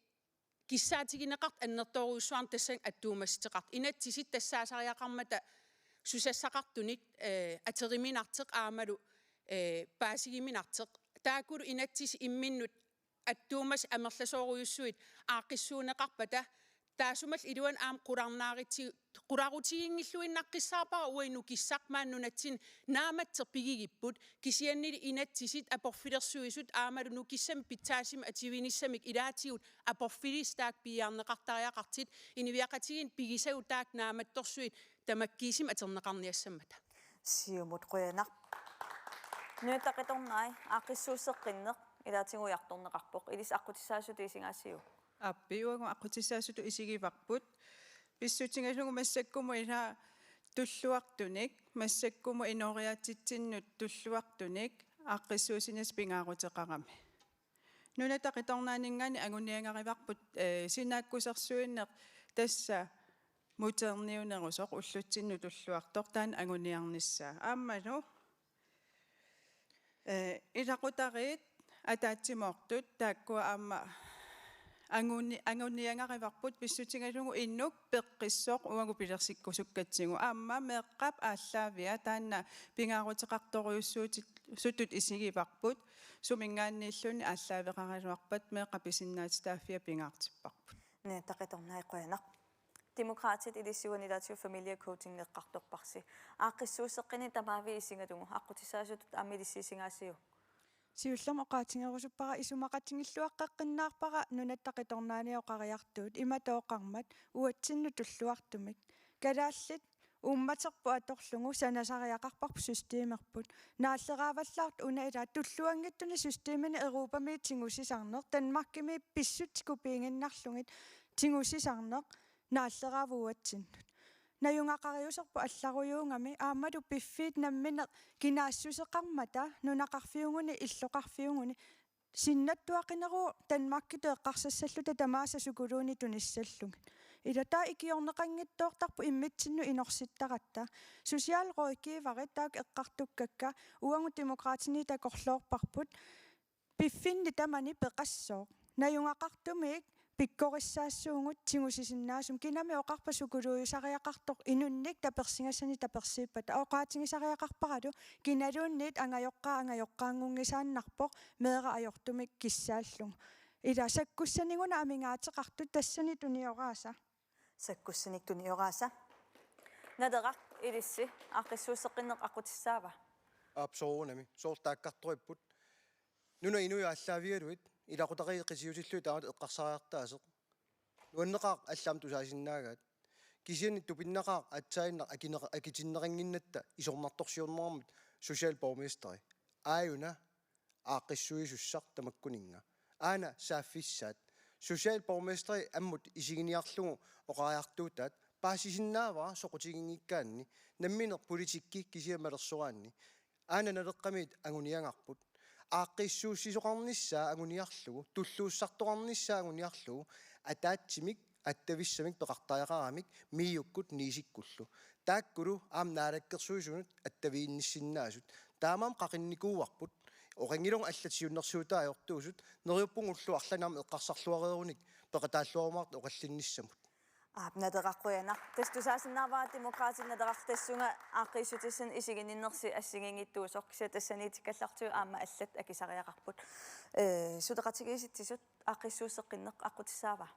киссаатигинеқарт аннерторуйуссуар тассан аттуумасситеқарт инатсисит тассаасариақармата сусассақартуник атериминартеқ аамалу паасигиминартеқ таакулу инатсис имминнут аттуумас амерласооруйуссуит аақиссуунеқарпата таасумал илуан аам qulарутигингиллуиннаққиссаарпара уину киссақмааннунатсин нааматсер пигигиппут кисианнили инатсисит апорфилерсуисут аамалу нукиссам питсаасим ативиниссамик илаатигут апорфилистаак пиарнеқартариақартит инивиақатигин пигисагу таак нааматторсуит тамаккиисим атернеқарниассаммата сиумут қоянақ нуутақиторнай аақиссууссеққиннеқ илаатигуярторнеқарпоқ илис аққутиссаасуту исингаасиу аппиуагу аққутиссаасуту исигиварпут писсутингасугу массаккуму ила туллуартуник массаккуму инориатситсиннут туллуартуник аққиссуусинас пингаарутеқарами нунатақиторнаанингани агуниангариварпут синааккусерсуиннеқ тасса мутерниунерусоқ уллутсинну туллуартор таан агуниарниссаа ааммалу илақутариит атаатсимоортут тааккуа аама ангуниангариварпут писсутингалугу иннук пеққиссоқ уагу пилерсиккусуккатсигу аама меққап ааллаавиа таанна пингаарутеқарторуйуссуутит сутут исигиварпут сумингааннииллуни ааллаавеқаралуарпат меққа писиннаатитааффиа пингаартиппарпут не тақиторнай қоянақ демократит илиссуанилаатиу фамилия коучинг неққарторпарси аақиссуусеққини тамаави исингатугу аққутиссаасутут аммилиссисингаасиу сиуллам оқаатингерусуппара исумақатингиллуаққаққиннаарпара нунаттақиторнааниоқариартуут иматооқармат уатсинну туллуартумик калааллит умматерпу аторлугу санасариақарпарпу системерпут нааллерааваллаарт уна ила туллуангиттуни системини Европами тингусисарнеқ Данмаркими писсутику пиингиннарлугит тингусисарнеқ нааллераавуатсиннут наюнгақариусерпу алларуйуунгами аамалу пиффиит намминеқ кинаассусеқармата нунақарфиунгуни иллоқарфиунгуни синнаттуақинеру Данмарките эққарсассаллута тамааса сукулууни туниссаллугит илатаа икиорнеқангиттоортарпу иммитсинну инорситтаратта социалройкиивари таак эққартуккакка уангу демократини такорлоорпарпут пиффинни тамани пеқассоо наюнгақартумик пиккориссаассуугут тигусисиннаасум кинами оқарпа сукулуйусариақартоқ инунник таперсингассани таперсииппата оқаатингисариақарпаралу киналуунниит ангайоққаангунгисааннарпоқ меера ajortumik киссааллугу ила саккуссанигуна амингаатеқарту тассани туниорааса саккуссаник туниорааса надерақ илисси аақиссуусеққиннеқ аққутиссаава апсоорунами соортааккарториппут нуна инуя аллаавигалуит илақутариеқисиусиллуи таамат эққарсариартаасеқ нуаннеқаа аллаам тусаасиннаагаат кисиани тупиннеқаа атсаиннақ акитиннеқангиннатта исорнарторсиорнерамит social borgmesteri ааюна аақиссуисуссақ тамаккунинга аана сааффиссаат social borgmesteri аммут исигиниарлугу оқариартуутаат паасисиннаавара соқутигингиккаанни намминеқ политикки кисиамалерсораанни аана налеққамит агуниангарпут аақиссууссисоқарниссаа агуниарлугу туллууссартоқарниссаа агуниарлугу атаатсимик аттависсамик пеқартаяқарамик миюккут нисиккуллу тааккулу аам наалаккерсуисунут аттавиинниссиннаасут таамаам қақинникууарпут оқангилон аллатсиуннэрсуутаа аёртуусут нериуппунгуллу арланаам эққарсарлуарееруник пеқатааллуармаарт оқаллинниссамут надеқаққуяна тастусаасиннааваа демократит надеқартассунга аақиссутиссан исигининнерси ассигингиттуусоқ кися тассаниитиккаллартуу аама аллат акисариақарпут сутеқатигиситсисут аақиссууссеққиннеқ аққутиссаава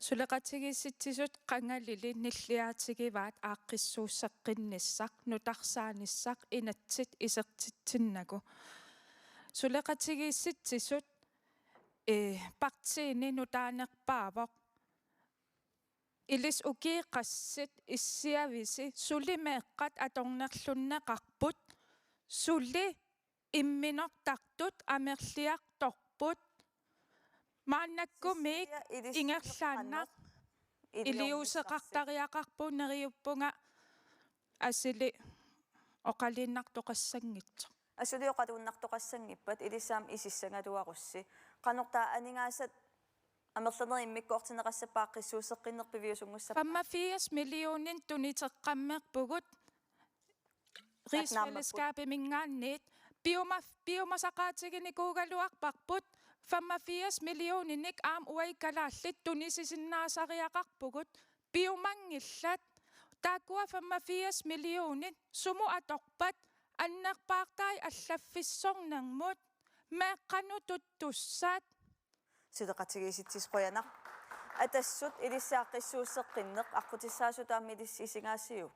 Suleqatigissitsisut qangalili nilliaatigivaat aaqqissuusseqqinnissaq nutarsaanissaq inatsit isertitsinnaku. Suleqatigissitsisut partiini nutaanerpaavoq ilis ukiiqassit issiavisi sulimeeqqat atornerlunneqarput suli imminortartut amerliartorput maannakkumiik ingerlaannaq iliuseqartariaqarpuuneriuppunga asili oqalinnartoqassangitso Asuli oqatuunnartoqassangippat ilissaam isissangaluarussi qanortaa aningaasat амерлернериммиккоортинеқассапааққиссуусеққиннерпивиусунгуссапа 85 millionin tuniteqqammerpugut rigsfællesskabet mingaanniit biomasaqaatigini kuugaluarparput 85 millioninnik aam uaikalaallit tunisisinnaasariaqarpugut biomangillat taakkua 85 millionin sumu atorpat annerpaartai allaffissornermut meeqqanututtussat сулеқатигиситсисқоянақ атассут илиссааққиссуусеққиннеқ аққутиссаасутаамми илиссисингаассиу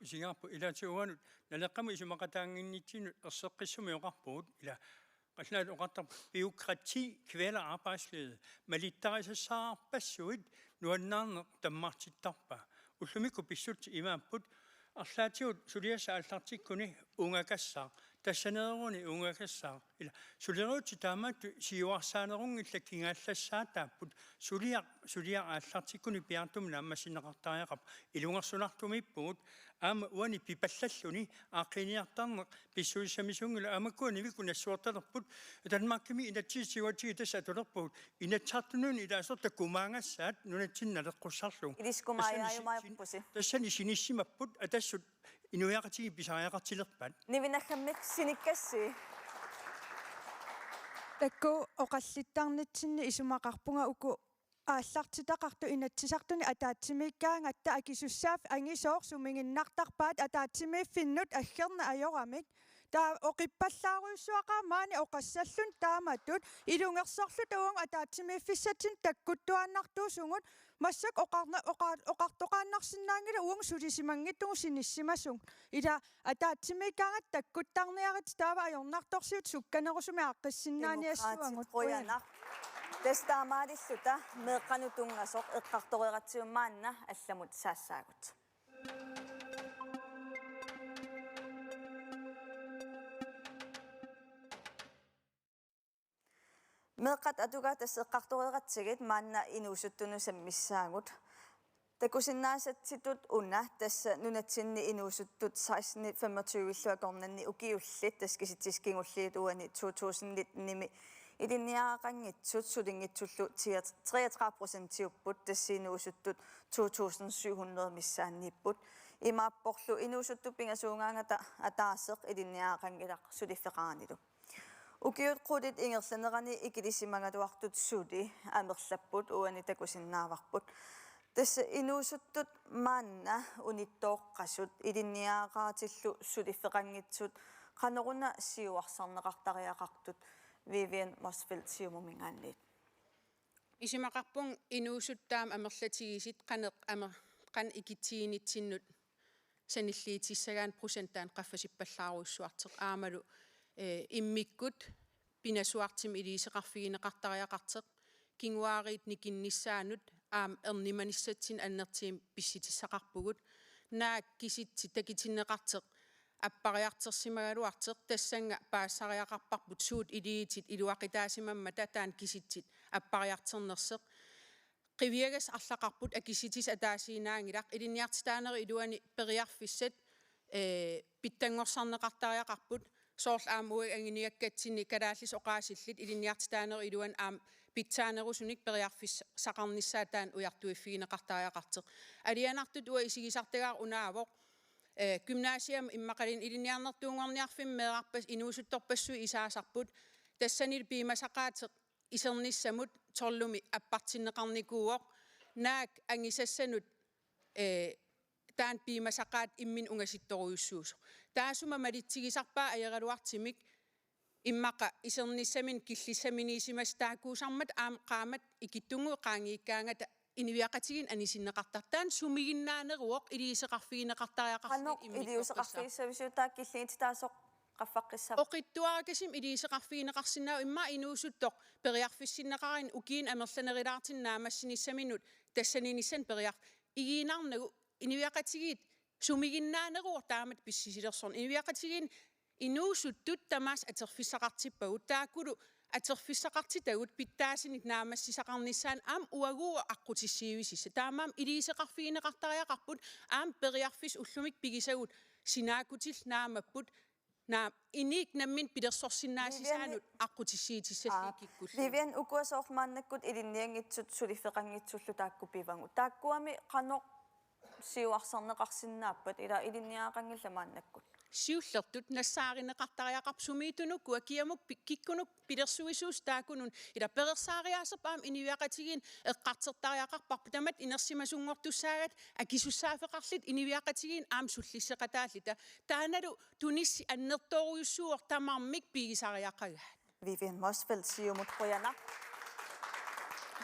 Singapur ilatiuanut naleqqamu isumaqataanginnitsiinut erseqqissumi oqarpuut ila qalnaat oqartar biokrati kvæler arbejdslede malittarisassaarpassuit nuannaarneq tammartittarpa ullumikku pissut imaaput arlaatiut suliassa allartikkuni ungakassaaq tassaneeruni ungakassaaq ila suliruuti taamaattu siuarsaanerungilla kingaallassaataaput suliaq allartikkuni piartumna ammasinneqartariaqap ilungersunartumippugut aama uani pipallalluni aaqqiniartarneq pissuissamisuungula aamakuani vikunassuortalerput tanmarkimi inatsiisiuatigi tassatulerput inatsartununi ilaasorta kumaangassaat nunatsinnaaleqqussarlu илискумааяаюмааппуси тассани синиссимаппут атассут инуяақатиги писариақартилерпат нивинахаммик синиккасси такку оқаллиттарнитсинни исумақарпунга уку ааллартитақарту инатсисартуни атаатсимиккаангатта акисуссаав ангисоор сумингиннартарпаат атаатсимииффиннут аггерна ajорамик таа оқиппаллааруйуссуақаа маани оқассаллун тааматтут илунгерсорлут уун атаатсимииффиссатсин таккуттуаннартуусунгут массак оқартоқааннарсинаангила уун сулисимангиттугу синиссимасун ила атаатсимиккаангат таккуттарниарит таава ajornartorsiut sukkanerusumi aaqqissиннааниассуангут qoyanaq тестаамаалиллута меэққанутунгасоқ эққарторератсиуммаанна алламут саассаагут меэққат атуга тассеққарторератсигит маанна инуусуттуну саммиссаагут такусиннаасатситут уна тасса нунатсинни инуусуттут 1625 корнанни укиуллит таскиситсискингуллиит уани 2000 ними илинниаақангитсут сулингитсуллу 33% тиуппут тассиинуусуттут 2700 миссаанниппут имааппорлу инуусутту пингасуунгаангата атаасеқ илинниаақангилақ сулиффеқаранилу укиут қудит ингерланерани икилисимагалуартут сули амерлаппут уани такусиннааварпут тасса инуусуттут маанна униттооққасут илинниаақаатиллу сулиффеқангитсут қанеруна сиуарсарнеқартариақартут Vivian Mosfeldt siumumingaanniit Isimaqarpung inuusuttaam amerlatigisit qan ikitiinittinnut sanilliitissagaan prosentaan qaffasippallaaruussuarteq aamalu immikkut pinasuartim iliiseqarfigineqartariaqarteq kinguaariit nikinnissaanut aam ernimanissatsin annertiim pissitissaqarpugut naak kisitti takitinneqarteq аппариартерсимагалуартеқ тассанга паассариақарпарпут суут илиитит илуақитаасимамма татаан киситсит аппариартернерсеқ қивиагас арлақарпут акиситис атаасиинаангилақ илинниартитаанери илуани периарфиссат питтангорсарнеқартариақарпут соорл аамуи ангиниаккатсини калааллис оқаасиллит илинниартитаанери илуан аам питсаанерусуник периарфис сақарниссаатаан уяртуиффигинеқартариақартеқ алианартут уа исигисартагаар унаавоқ gymnasium immakалин илиниарнертуунгорниарфим меэрарпас инуусутторпассуи исаасарпут тассанил пимасақаатеқ исерниссамут торлуми аппартиннеқарникууоқ наак ангисассанут таан пимасақаат иммин унгаситторуйуссуусо таасума малитсигисарпаа аералуартимик иммака исернissamin киллиссаминисимас таакуусармат аам qaamat ikittungu qaangiikkaangata inuiaqatigin anisиннеқартартаан сумигиннаанеруоқ илиисеқарфигинеқартариақарсини qannoq iliuseqarfiissavisuutaak killiit taasoq qaffaqissap oqittuarakasim iliiseqarfigineqarsinnaau imma inuusuttoq periarfissinneqarin ukiin amerlanerilaatinnaamassinissaminut тассаниnissan periar igiinarnagu inuiaqatigit sumiginnaaneruor taamat pissisilersorn inuiaqatigin inuusuttut tamaas aterfissaqartippagut taakulu aterfissaqartitagut pittaasinik naamassisaqarnissaan aam uaguo aqqutissiivisissa taamaam iliiseqarfigineqartariaqarput aam periarfis ullumik pigisagut sinaakutil naamapput naam inik nammin pidersorsinnaasisaanut aqqutissiitissalliikikkullu Vivian ukuasoormaannakkut ilinniangitsut sulifeqangitsullu taakku pivangu taakkuami qannoq siuarsarneqarsinnaappat ila ilinniaaqangillamaannakkut siullertut nassaarinneqartariaqarp sumiitunukku akiamuk kikkunuk pidersuisuus taakunun ila perersaariaasep aam inuiaqatigin eqqartertariaqarparpu tamat inersimasungortussaagat akisussaaфеқарлит inuiaqatigin aam sullisseqataallita taanalu tunissi annertooruyussuor tamarmik piigisariaqagaat Vivian Mosfeldt siumut qoyanaq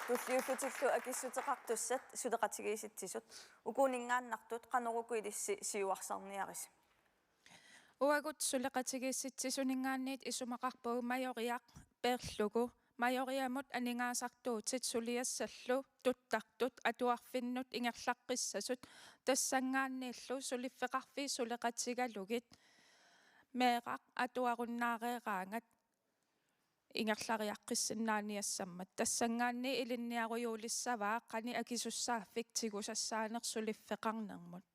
tulliullutillu akissuteqartussat suleqatigiisitsisut ukuningaannartut qanoruku ilissi siuarsarniaris Uagut suleqatigiissitsisuningaanniit isumaqarpuu majoriaq peerlugu majoriamut aningaasartuutit suliassallu tuttartut atuarfinnut ingerlaqqissasut tassangaanniillu suliffeqarfi suleqatigalugit meeqaq atuarunnaareeraangat ingerlariaqqissinnaaniassammat tassangaanni ilinniaruyuulissavaa qani akisussaaffik tigusasaaneq suliffeqarnermut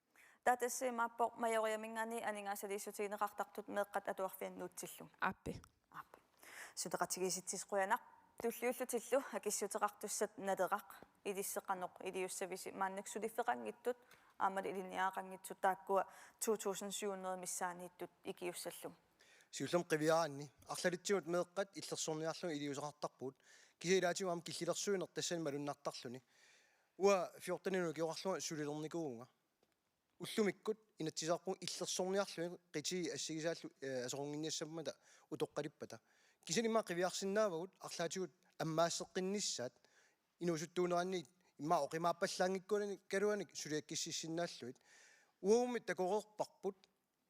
Tatasimaappoq majoriamingani aningaasaliissutigineqartartut meeqqat atuarfiannuutsillu appi suteqatigiisittisquyanaq tulliullutillu akissuteqartussat naleraq ilisseqanoq iliussavisi maannaksuliffeqangittut aamali ilinniaaqangitsut taakkua 2700 missaaniittut ikiussallu siullum qiviaanni арлалитсигут meeqqat illersorniarlun iliuseqartarpuut kisilaatigu am killilersuiner tassani malunnartarluni uа 14 kiorarlunga sulilernikuunga уллумиккут инатсисаарпу иллерсорниарлуни qitigi ассигисааллу асорунгинниассаммата утоққалиппата кисанима қивиарсинаавагут арлаатигут аммаассеққиннissaат инуусуттуунеранни имма оқимааппаллаангиккунани калуаник сулиаккиссиссиннааллуит уумит такорерпарпут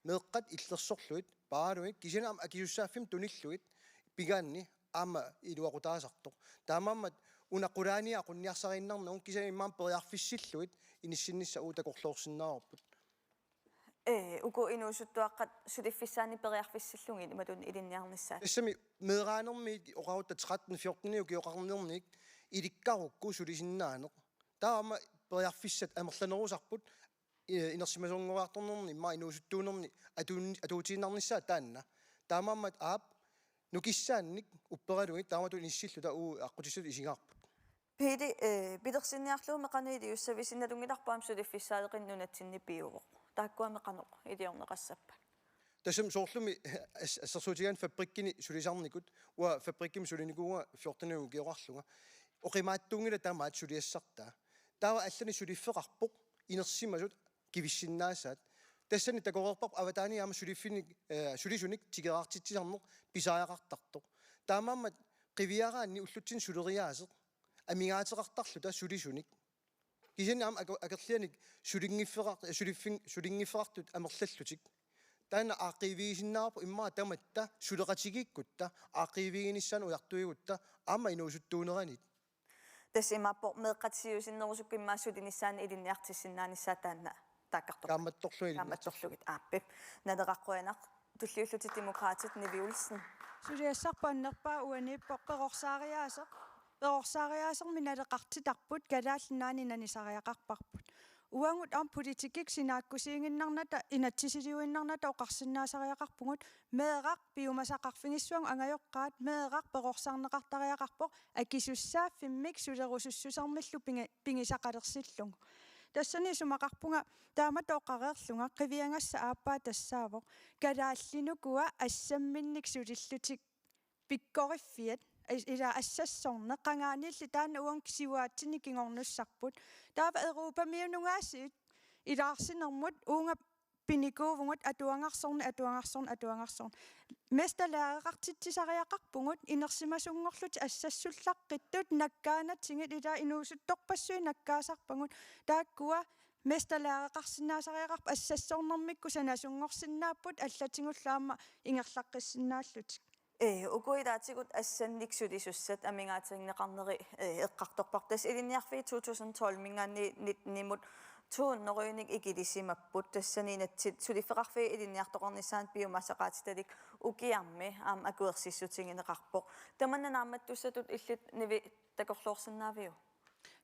меэққат иллерсорлуит паалуик кисанаам акисуссааффим туниллуит пигаанни аама илуақутаасартоқ таамааммат унаққулаани ақунниарсариннарнерун кисанимаам периарфиссиллуит иниссиннисса уутакорлоорсиннаарпут уку инуусуттуаққат сулиффисаани периарфиссиллугин иматун илинниарнissaat тассами меэраанерми оқарутта 13-14 киоқарнерник иликкарукку сулисиннаанеқ таама периарфиссат амерланерусарпут инерсимасунгориарторнерни имма инуусуттуунерни атуутииннарнissaа таанна таамааммат аап нукиссаанник уппералуги таамату иниссиллу та уу аққутиссут исигаарпут пиди бидерсинниарлуuma qaniiliussavisinnalungilарпаам сулиффисаалеқиннунатсинни пиуоқ тааккуами qanoq илиорнеқассаппа тассам соорлуми ассерсуутигаан фабриккини сулисарникут уа фабриккими сулиникууга 14 киорарлунга оқимааттуунгила таамаат сулиассартаа таава аллани сулиффеқарпоқ инерсимасут кивиссиннаасаат тассани такорерпарп аватааниама сулиффиник сулисуник тигераартитсисарнеқ писааяқартартоқ таамааммат qivиараанни уллутсин сулериаасеқ амигаатеқартарлу та сулисуник кисинаам акерлианик сулингиффеқартут амерлаллутик таана аақивигисиннаарпу иммаа таматта сулеқатигиккутта аақивигиниссаан уяртуигутта аама инуусуттуунеранит тасимааппо меэққатсиусиннерусуккиммаассулинissaани илинниартиссиннаанissaа таанна тааккарторлугит ааппип налеқаққуянақ туллиуллути демократит Nivi Olsen сулиассарпааннерпаа уаниппо қерорсаариаасеқ перорсаариаасерми налеқартитарпут калааллинаани нанисариақарпарпут уангут аам политикик синааккусиингиннарната инатсисилиуиннарната оқарсинаасариақарпугут меэрақ пиумасақарфигиссуан ангайоққаат меэрақ перорсаарнеқартариақарпоқ акисуссааффиммик сулерусуссусармиллу пингисақалерсиллугу тассани сумақарпунга тааматооққареерлунга қивиангасса ааппаа тассаавоқ калааллинукуа ассамминник сулиллутик пиккориффиат ила ассассорне qangaanilli taana uang kisiuaatsini kingornussarput taava Europamiunungaasiit ilaarsinermut uunga pinikuuvungut atuangarsorni месталаарақартитсисариақарпугут инерсимасунгорлут ассассуллаққиттут наккаанатсигит ила инуусутторпассуи наккаасарпагут тааккуа месталаарақарсинаасариақарпа ассассорнэрмикку санасунгорсиннааппут аллатингуллаама ингерлаққиссиннааллутик Uguidaatigut assanniksulisussat amingaatinnеқарнери эққарторпартас илинниарфи 2012 мингаанни нитнимут тууннеруйник икилисимаппут тассанинатсит сулифеқарфи илинниартоқарнissaан биомассақаатиталик укиарми акуерсиссутингинеқарпоқ таманнанааматтуссатут иллит nivi такорлуорсинаавиу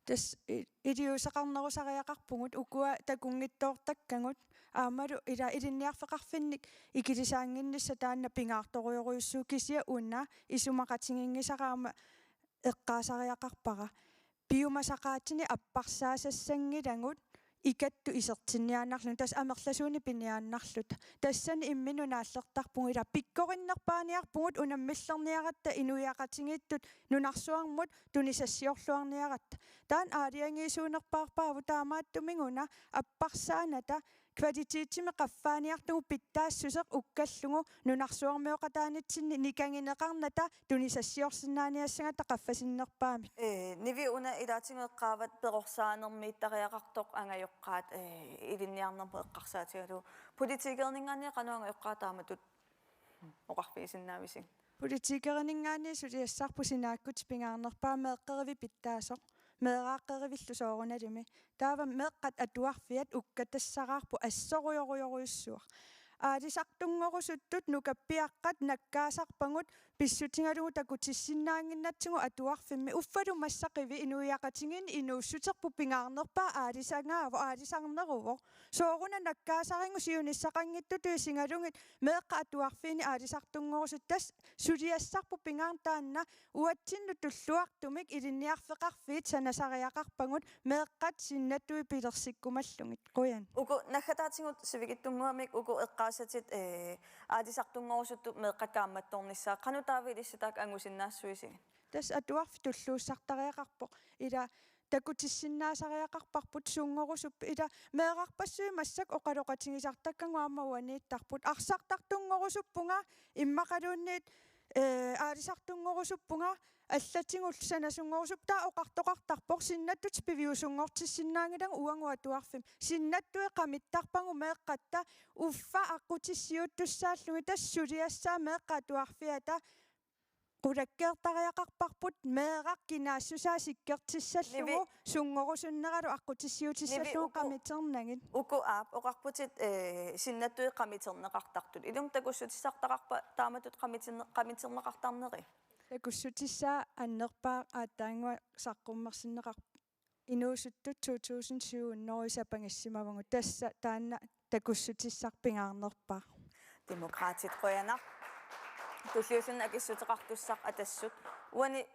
тас илиусақарнерусариақарпугут укуа такунгиттоортаккагут аамалу ила илинниарфеқарфинник икилисаангиннисса таанна пингаарторуйоруйуссуу кисия уна исумақатингингисараама эққаасариақарпара биомасақаатини аппарсаасассангилагут икатту исертинниааннарлу тас амерласууни пиниааннарлут тассани иммину нааллертарпугу ила пиккориннерпааниарпугут унаммиллерниаратта инуиақатингиттут нунарсуармут тунисассиорлуарниаратта таан аалиангиисуунерпаарпааву таамааттумингуна аппарсааната квалитиитсими qaffaaниартугу питтаассусеқ уккаллугу нунарсуармиоқатаанитсинни никангинеқарната тунисассиорсинааниассагата qaffасиннерпаами nivi una ilaatigeqqaavat peqorsaanermiittariaqartoq angajоqqaat ilinniarnerpu eqqarsaatigalu politikerningaani qanuangajоqqaataamatut oqarfiisinnaavisi политикернингаани сулиассарпу синааkkut пингаарнерпаа меэққериви питтаасоқ меэрааққеривиллу соорунalimi таава меэққат атуарфиат уккатассараарпу ассоруйоруйоруйуссуар аалисартунгорусуттут нукаппиаққат наккаасарпагут писсутингалугу такутиссиннаангиннатсигу атуарфимми уффалу массақиви инуиақатингин инууссутерпу пингаарнерпаа аалисангаава аалисарнеруво сооруна наккаасарингу сиуниссақангитту туисингалугит меэққа атуарфини аалисартунгорусут тас сулиассарпу пингаартаанна уатсинну туллуартумик илинниарфеқарфиит санасариақарпагут меэққат синнаттуи пилерсиккумаллугит қуян уку нахатаатингут сивигиттунгуамик уку эққаасатит аалисартунгорусутту меэққакаамматторнissaа qanutaaviliссатаак ангусиннаассуисиги тас атуарфи туллууссартариақарпоқ ила такутиссиннаасариақарпарпут сунгорусуппи ила меэрарпассуи массак оқалоқатингисартаккангуама уанииттарпут арсартартунгорусуппунга иммақалуунниит аалисартунгорусуппунга аллатингуллсанасунгорусуп таа оқартоқартарпоқ синнаттут пивиусунгортиссиннаангилан уангуатуарфим синнаттуи қамиттарпангу меэққатта уффа аққутиссиуттуссааллуги тассулиассаа меэққатуарфиата qulakkeertariaqarparput meeqaq kinaasussaa sikkertissallугу сунгорусуннералу аққутиссиутиссаллугу qamiternerngit uku aap oqarputit sinnattui qamiterneqartartut ilum takussutissartaqarpa taamatut qamiterneqartarneri такуссутиссаа аннерпаа ааттаангуа саққуммерсиннеқар инуусуттут 2007 норисапангассимавангу тасса таанна такуссутиссарпингаарнерпаа демократит qoyanaq туллиусун акиссутеқартуссақ атассут уани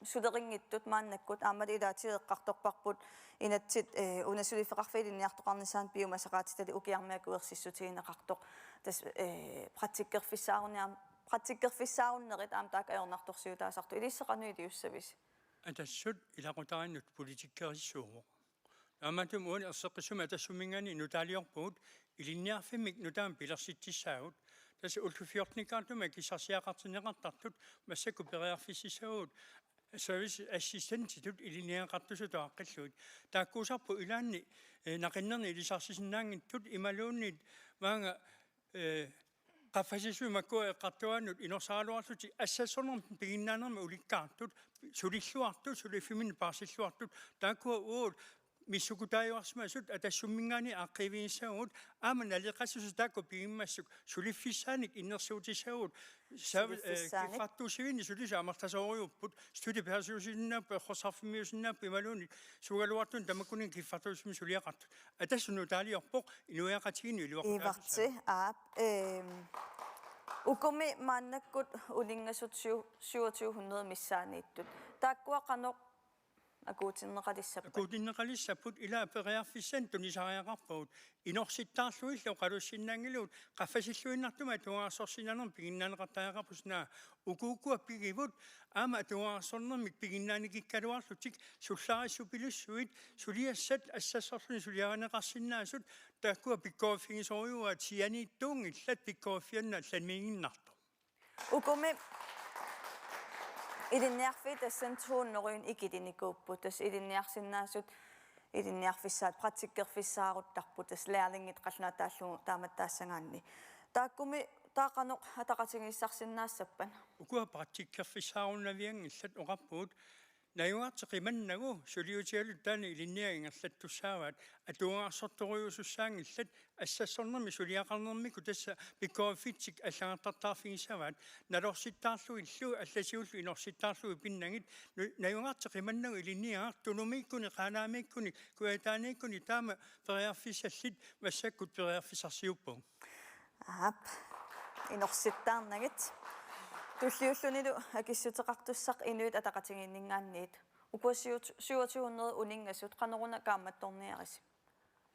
сулерингиттут мааннаккут аамали илаатиеққарторпарпут инатсит унасулифеқарфилинниартоқарнissaан биомасақаатитали укиармиакуерсиссутигинеқартоқ тас практиккерфиссааруннерит аам таак аёрнарторсиутаасарту илиссеқануилиуссавис атассут илақутааннут политиккериссуумо аматум уани ерсеққиссума атассумингани нутаалиорпуут илинниарфимик нутаам пилерситтиссаагут тас уллуфиортникаартума кисарсиақартинеқартартут массаку периарфиссисаагут service assistant тут илиниақартусутоаққиллуит тааккуусарпу илаанни нақиннерни илисарсисиннаангиттут ималууннит маанга qaffasisui makku eqqartuannut inersaaluarluti assasornerm piginnaanerma ulikkaartut sulilluartu sulifimin paarsilluartut taakkua uut missukutaajuarsmaasut atassummingaani aaqqiviniissaagut aaman aliqassusu taakku pigimmassuk suliffissaanik innersuutisaagut kifartuusivini sulisa amartasooriupput studipersuusinnaappu eqqorsarfimiusinnaappu imaluunit sugaluartun tamakkunin kifartuusimi suliaqartut atassunu taaliorpoq inuiaqatigini ivarti aap ukumi maannakkut ulingasut 2700 missaaniittut taakkua qanoq акуутиннеқалиссаппут ила периарфиссан тунисариақарпагут инорситтаарлуиллу қалуссиннаангилуут qaffasillуиннартума тугаарсорсинанерм пигиннаанеқартаяақарпуснаа укууккуа пигивут аама тугаарсорнермик пигиннааникиккалуарлутик суллаариссупилуссуит сулиассат ассассорлуни сулиаранеқарсинаасут тааккуа пиккооффигисориуа тианииттуун иллат пиккооффианна алламиигиннарто Ukumi ilinniarfi tassan tuunnoruin ikitinikuuppu tas ilinniarsinnaasut ilinniarfissaat pratikkerfissaaruttarpu tas lærlingit qalluataallugu taamattaassangaanni taakkumi taaqanoq ataqatingissarsinnaassappan ukua praktikkerfissaarunnaviangillat oqarpuut najungaarteqimannagu suliutialut taani ilinniagingerlattussaavat atuungaarsortoriusussaangillat assassornermi suliaqarnermiku tassa pikkorifitsik аллаартартаарфигисаваат налорситтаарлуиллу алласиуллу инорситтаарлуи пиннагит najungaarteqimannagu ilinniaartunumikuni qaanaamikuni kuataanikuni taama periarfissallit массаккут periarfisarsiuppu ап инорситтаарнагит туллиуллунилу акиссутеқартуссақ инуит атақатигиннингаанниит укуассиут 2700 унингасут қанеруна кааматторниарис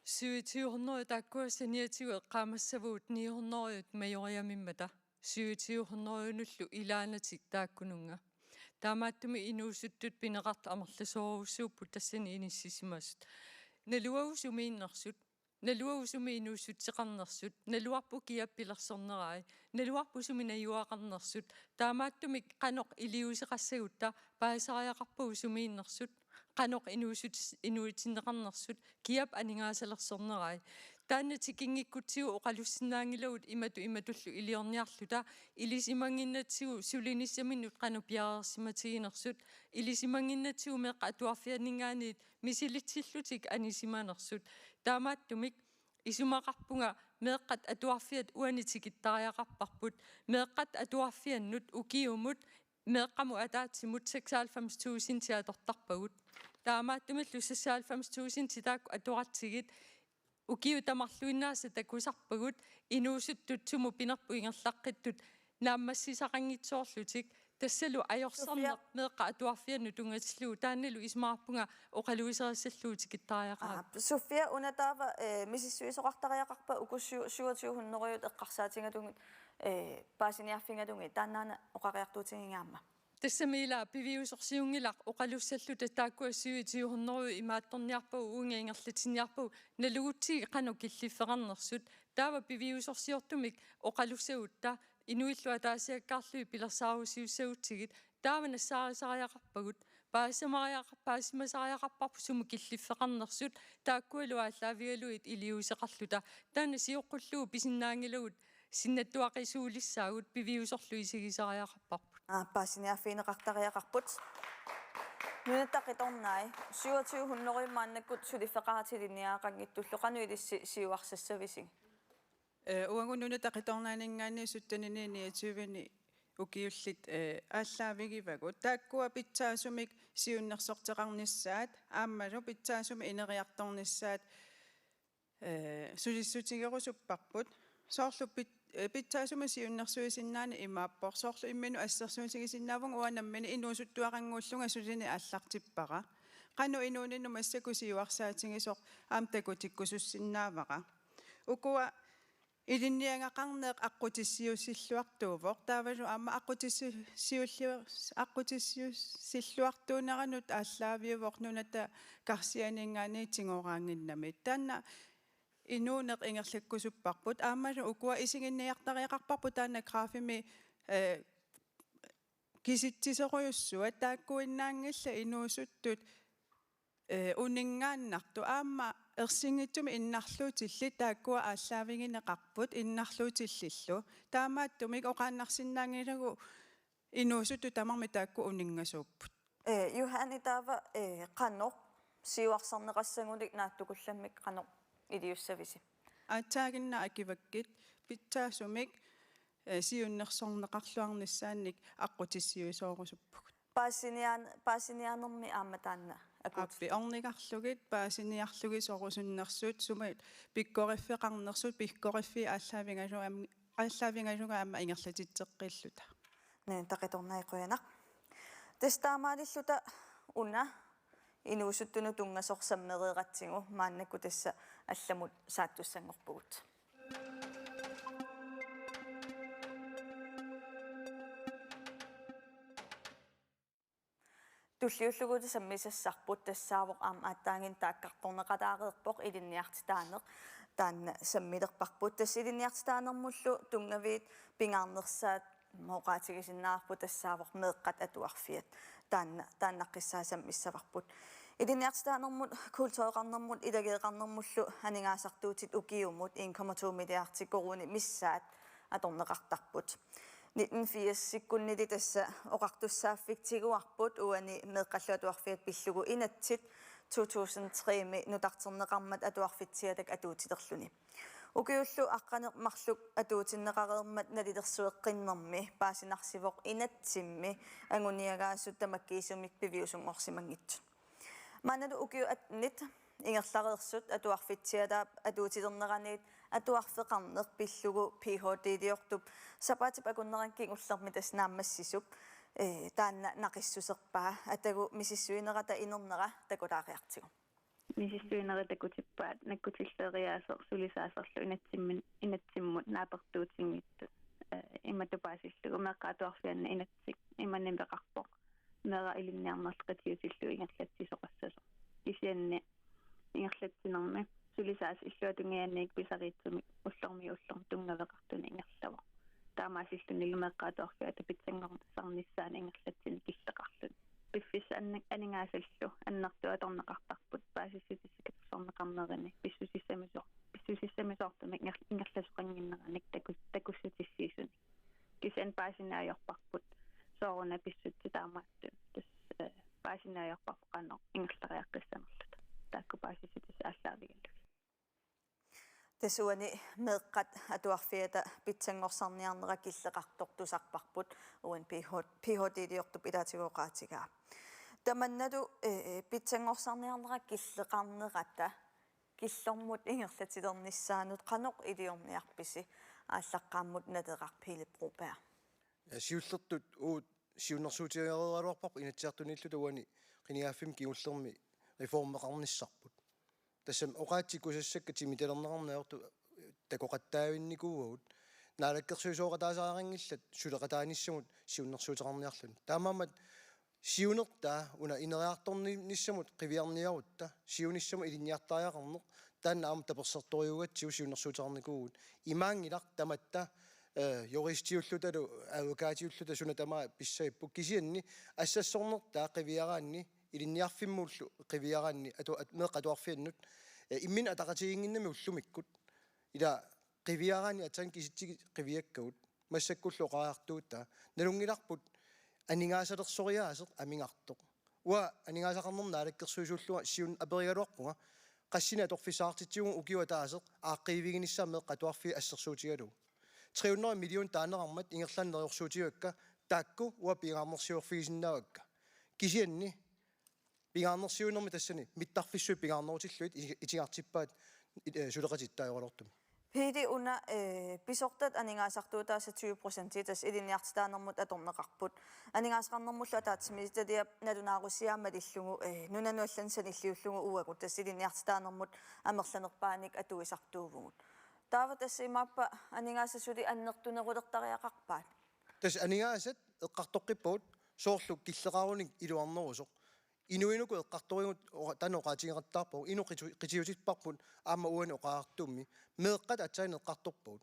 2700 таккуассаниатигу эққаамассавуут 900-ут майориамиммата 2700-нуллу илаанатик тааккунунга таамааттуми инуусуттут пинеқарт амерласооруссууппут тассани иниссисимасут налуагусумииннэрсут налуагусуми инуussутсеқарнерсут налуарпу киаппилерсорнерай налуарпусуми наюақарнерсут таамааттумик қаноқ илиусеқассагутта паасариақарпугу сумииннэрсут қаноқ инуитиннеқарнерсут киап анингаасалерсорнерай тааннатикингиккутсигу оқалуссинаангилавут иматуллу илиорниарлута илисимангиннатсигу сулиниссаминнут қану пиарерсиматигинерсут илисимангиннатсигу меққа атуарфианингаанит мисилитсиллутик анисиманерсут таамааттумик исумақарпунга меққат атуарфиат уанитикиттариақарпарпут меққат атуарфианнут укиумут меққаму атаатсимут 96,000 тиатортарпагут таамааттумиллу 96,000 титаакку атуартигит укиу тамарлуиннааса такусарпагут инуусуттутсуму пинерпу ингерлаққиттут нааммассисақангитсоорлутик тассалу аёрсарнер меққа атуарфианну тунгатиллуу тааннилу исмаарпунга оқалуисериссаллуутик иттариақаа София унатаава мисиссуисоқартариақарпа укуссу 2700 эққарсаатингатунгит паасиниарфингатунги тааннаана оқариартуутингигаама тассамила пивиусорсиунгилақ оқалуссаллута тааккуассуитиухорнеру имаатторниарпау унгиангерлатинниарпау налугутсиги қану киллиффеқарнерсут таава пивиусорсиортумик оқалуссагутта инуиллуа таасиаккаарлуи пилерсаарусиуссагутсигит таава нассаарисариақарпагут паасимасариақарпарпу суму киллиффеқарнерсут тааккуалуа аллаавигалуит илиусеқарлута таана сиоққуллуу писиннаангилагут синнаттуақисуулиссаагут пивиусорлуисигисариақарпарпу паасиниарфинеқартариақарпут нунаттақиторнай 2700 сулиффеқаратилинниаақангиттуллу қануилисси сиуарсассависиг уангуннунатақиторнаанингаани суттанинниативани укиуллит ааллаавигивагу тааккуа питсаасумик сиуннерсортеқарниссаат ааммалу питсаасуми инериарторниссаат сулиссутигерусуппарпут соорлу питсаасуми сиуннерсуисиннаани имааппор соорлу иммину ассерсуутигисиннаавун уанаммини инуусуттуарангууллунга сулини ааллартиппара қану инуунинну массаку сиуарсаатигисоқ аамтакутиккусуссиннаавара укуа илинниангақарнеқ аққутиссиуссиллуартуувоқ таавалу аама аққутиссиуссиллуартуунеранут ааллаавиувоқ нуната карсианингаани тигораангиннами таанна инуунеқ ингерлаккусуппарпут аамалу укуа исигинниартариақарпарпут таанна графими киситсисеруйуссуа тааккуиннаангилла инуусуттут унингааннарту аама ерсингитсуми иннарлуутилли тааккуа ааллаавигинеқарпут иннарлуутиллиллу таамааттумик оқааннарсиннаангилагу инуусутту тамарми таакку унингасууппут юхани таава қанноқ сиуарсарнеқассагулик нааттукулламмик қанноқ илиуссависи аатаагинна акиваккит питсаасумик сиуннерсорнеқарлуарниссаанник аққутиссиуисоорусуппугут паасинианерми ааматаанна аппи орнигарлугит паасиниарлуги сорусуннерсуут сумат пиккориффеқарнерсут пиккориффи ааллаавингалуга аама ингерлатитсеққиллута не тақиторнааиқуянақ тестаамаалиллута уна инуусуттуну тунгасорсаммереератсигу мааннакку тасса алламут сааттуссангорпугут туллиуллугути саммисассарпут тассаавоқ аама ааттаангин тааккарторнеқалаареерпоқ илинниартитаанеқ таанна саммилерпарпут тасс илинниартитаанермуллу тунгавиит пингаарнерсаат moqaatigisinnaarpu tassaavoq meeqqat atuarfiat taannaqissaasam issavaqput idinniartitaanermut kultuoqarnermut ilageeqarnermullu aningaasartuutit ukiumut 1,2 milliardikoruni missaat atorneqartarput 1980 tassa oqartussaaffigtiguarput uani meeqqalluatuarfiat pillugu inatsit 2003 mi nutarterneqarmat atuarfitsiatak atuutiterluni ukiullu aqqanermarluk atuutinneqareermat nalilersueqqinnermi paasinarsivoq inatsimmi anguniagaasut tamakkiisumik piviusungorsimangitsu mannalu ukiu atnit ingerlareersut atuarfitsiataap atuutiterneraniit atuarfeqarneq pillugu PhD-diortup sapatip akunneranking ullermitas naammassisup taanna naqissuserpaa atagu misissuinerata inernera takulaariartigu misissuineritакутиппаат наккутиллериаасер сулисаасерлу инатсиммут нааперtuutiнгитту иматупаасиллугу меққаатуарфианна инатсик иманнимеқарпоқ мера илинниарнерлеқатиусиллу ингерлатсисоқассасо исианни ингерлатсинерми сулисаас иллуатунгианник писариитсуми уллерми тунгавеқартуни ингерлава таамаасиллунилу меққаатуарфиата питсангорнссарниссаани ингерлатсини киллеқарлуни пиффисса анингаасаллу аннарту аторнеқартарпут паасиссутиссакатсорнеқарнерини писсусиссамисоортумик ингерласоқангиннераник такуссутиссиисуни кисан паасинаajorparput сооруна писсутти таамаатту тас паасинаajorparпоқано ингерлариаққиссамерлута таакку паасиссутис ааллаавигаллу тасуани меэккат атуарфиата питсангорсарниарнера киллеқартортусарпарпут уан PhD-диортуп илаатигооqaатигаа таманналу питсангорсарниарнера киллеқарнерата киллормут ингерлатилерниссаанут qaноқ илиорниарписи ааллаққааммут натерарпилипрупаа сиуллертут уут сиуннэрсуутиаруарпарпу инатсиартуниллу уани қиниааффим киуллерми реформеқарниссарпут тассам оqaатикусассакка тимиталернеқарнеорту такоқаттаавинникуугут наалаккерсуисооқатаасаарангиллат сулеқатааниссамут сиуннэрсуутеқарниарлун таамаамат сиунертаа уна инериарторниссамут қивиарниарутта сиуниссаму илинниартариақарнеқ таанна аама таперсерториугатсиу сиуннэрсуутеқарникуугут имаангилар таматта юристиуллуталу авокаатиуллута суна тамаа писсаиппу кисианни ассассорнертаа қивиараанни илинниарфиммууллу қивиараанни меққатуарфианнут иммин атақатигингиннами уллумиккут ила қивиараани атсан киситсиги қивиаккагут массаккуллу оқаартуутта налунгиларпут анингаасалерсориаасеқ амингартоқ уа анингаасақарнерна алаккерсуисууллуга сиун аперигалуарпунга qassina torfisaartitsugu ukiwa taasеq aaqqiviginiссаа meqqatuarfi assersuutigalu 300 million taanerarmat ingerlaneriorsuutigaakka taakku uа pigaarnersiuorfigisinnaavakka kisianni pigaarnersiunermi tassani mittarfissui pigaarnerutiluit itigartippaat suleqatittaajorlortum Pidi una pisortat aningaasartuutaasa 20% tas ilinniartitaanermut atorneqarput aningaasqarnermullu ataatsimiitadia nalunaarusiaammalillugu nunanuallansanilliullugu uagut tas ilinniartitaanermut amerlanerpaanik atuisartuuvugut taava tassa imaappa aningaasasuli annertunerulertariaqarpaat tas aningaasat eqqartoqqippuut soorlu killeqaarunik iluarnerusoq inuinuku eqqartorigut tanoqaatigerattarpu inu qitiutitparput aama uani oqaartummi meeqqat atsain eqqartorpuut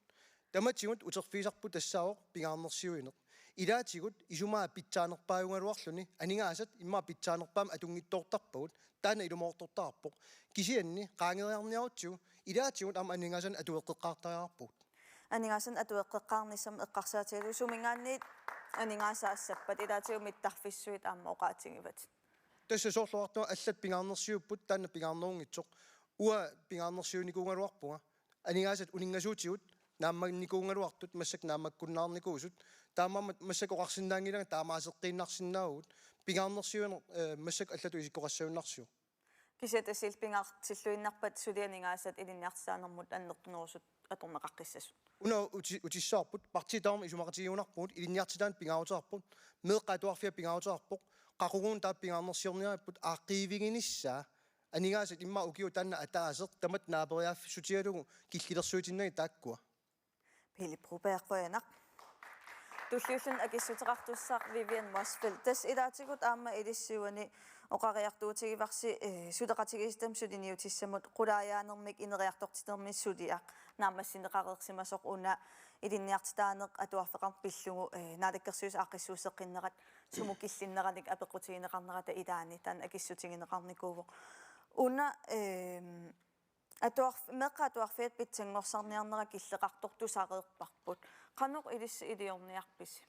tamatigut uterfiisarput tassaaoq pigaarnersiuineq ilaatigut isumaa pitsaanerpaajungaluarluni aningaasat immaa pitsaanerpaam atungittoortarpugut taana ilumoortortarpoq kisianni qaangeriarniarutsu ilaatigut aama aningasan atueqqeqqaartariarpuut aningasan atueqqeqqaarnissam eqqarsaatigalu sumingaanniit aningaasaassappat ilaatigut mittarfissuit aama oqaatigivat tässä soorluartua allat pigaarnersiuput taanna pigaarnerungitsoq uа pigaarnersiunikuungaluarpunga aningaasat uningasuutigut naammagnikuungaluartut massak naammakkunnaarnikuusut taamammat massak oqarsinnaangilanga taamaaseqqiinnarsinnaagut pigaarnersiuner massak allatu isikkoqassaunnarsiu kisetesil pingaartilluinnarpat sulianingaasat ilinniartisaanermut annertunerusut atorneqaqqissasut una utissaarput partitaarma isumaqatigiunarput ilinniartitaan pingaarutaarput meeqqaatuarfia pingaarutaarpoq qaqugun taappigaarnersiorniarput aaqiiviginissaa aningaasat imma ukiu tanna ataaseq tamat naaperiaaffisutialugu killilersuutinnagi taakkua piliprupeerquyanaq tulluullun akissuteqartussaaq Vivian Mosfeld tas ilaatigut aama ilissuani oqariartuutigivarsi suleqatigistam suliniutissamut qulaajaanermik ineriartortitermi suliaq naammassineqareersimasoq una идинниартитааneq атуарфеқар пиллугу наалаккерсуус аққиссуусеққиннерат сумукиллиннераник апеқутигинеқарнерата илаани таан акиссутигинеқарникууво уна меққатуарфиат питсангорсарниарнера киллеқартор тусареерпарпут қанеқ илисси илиорниарписи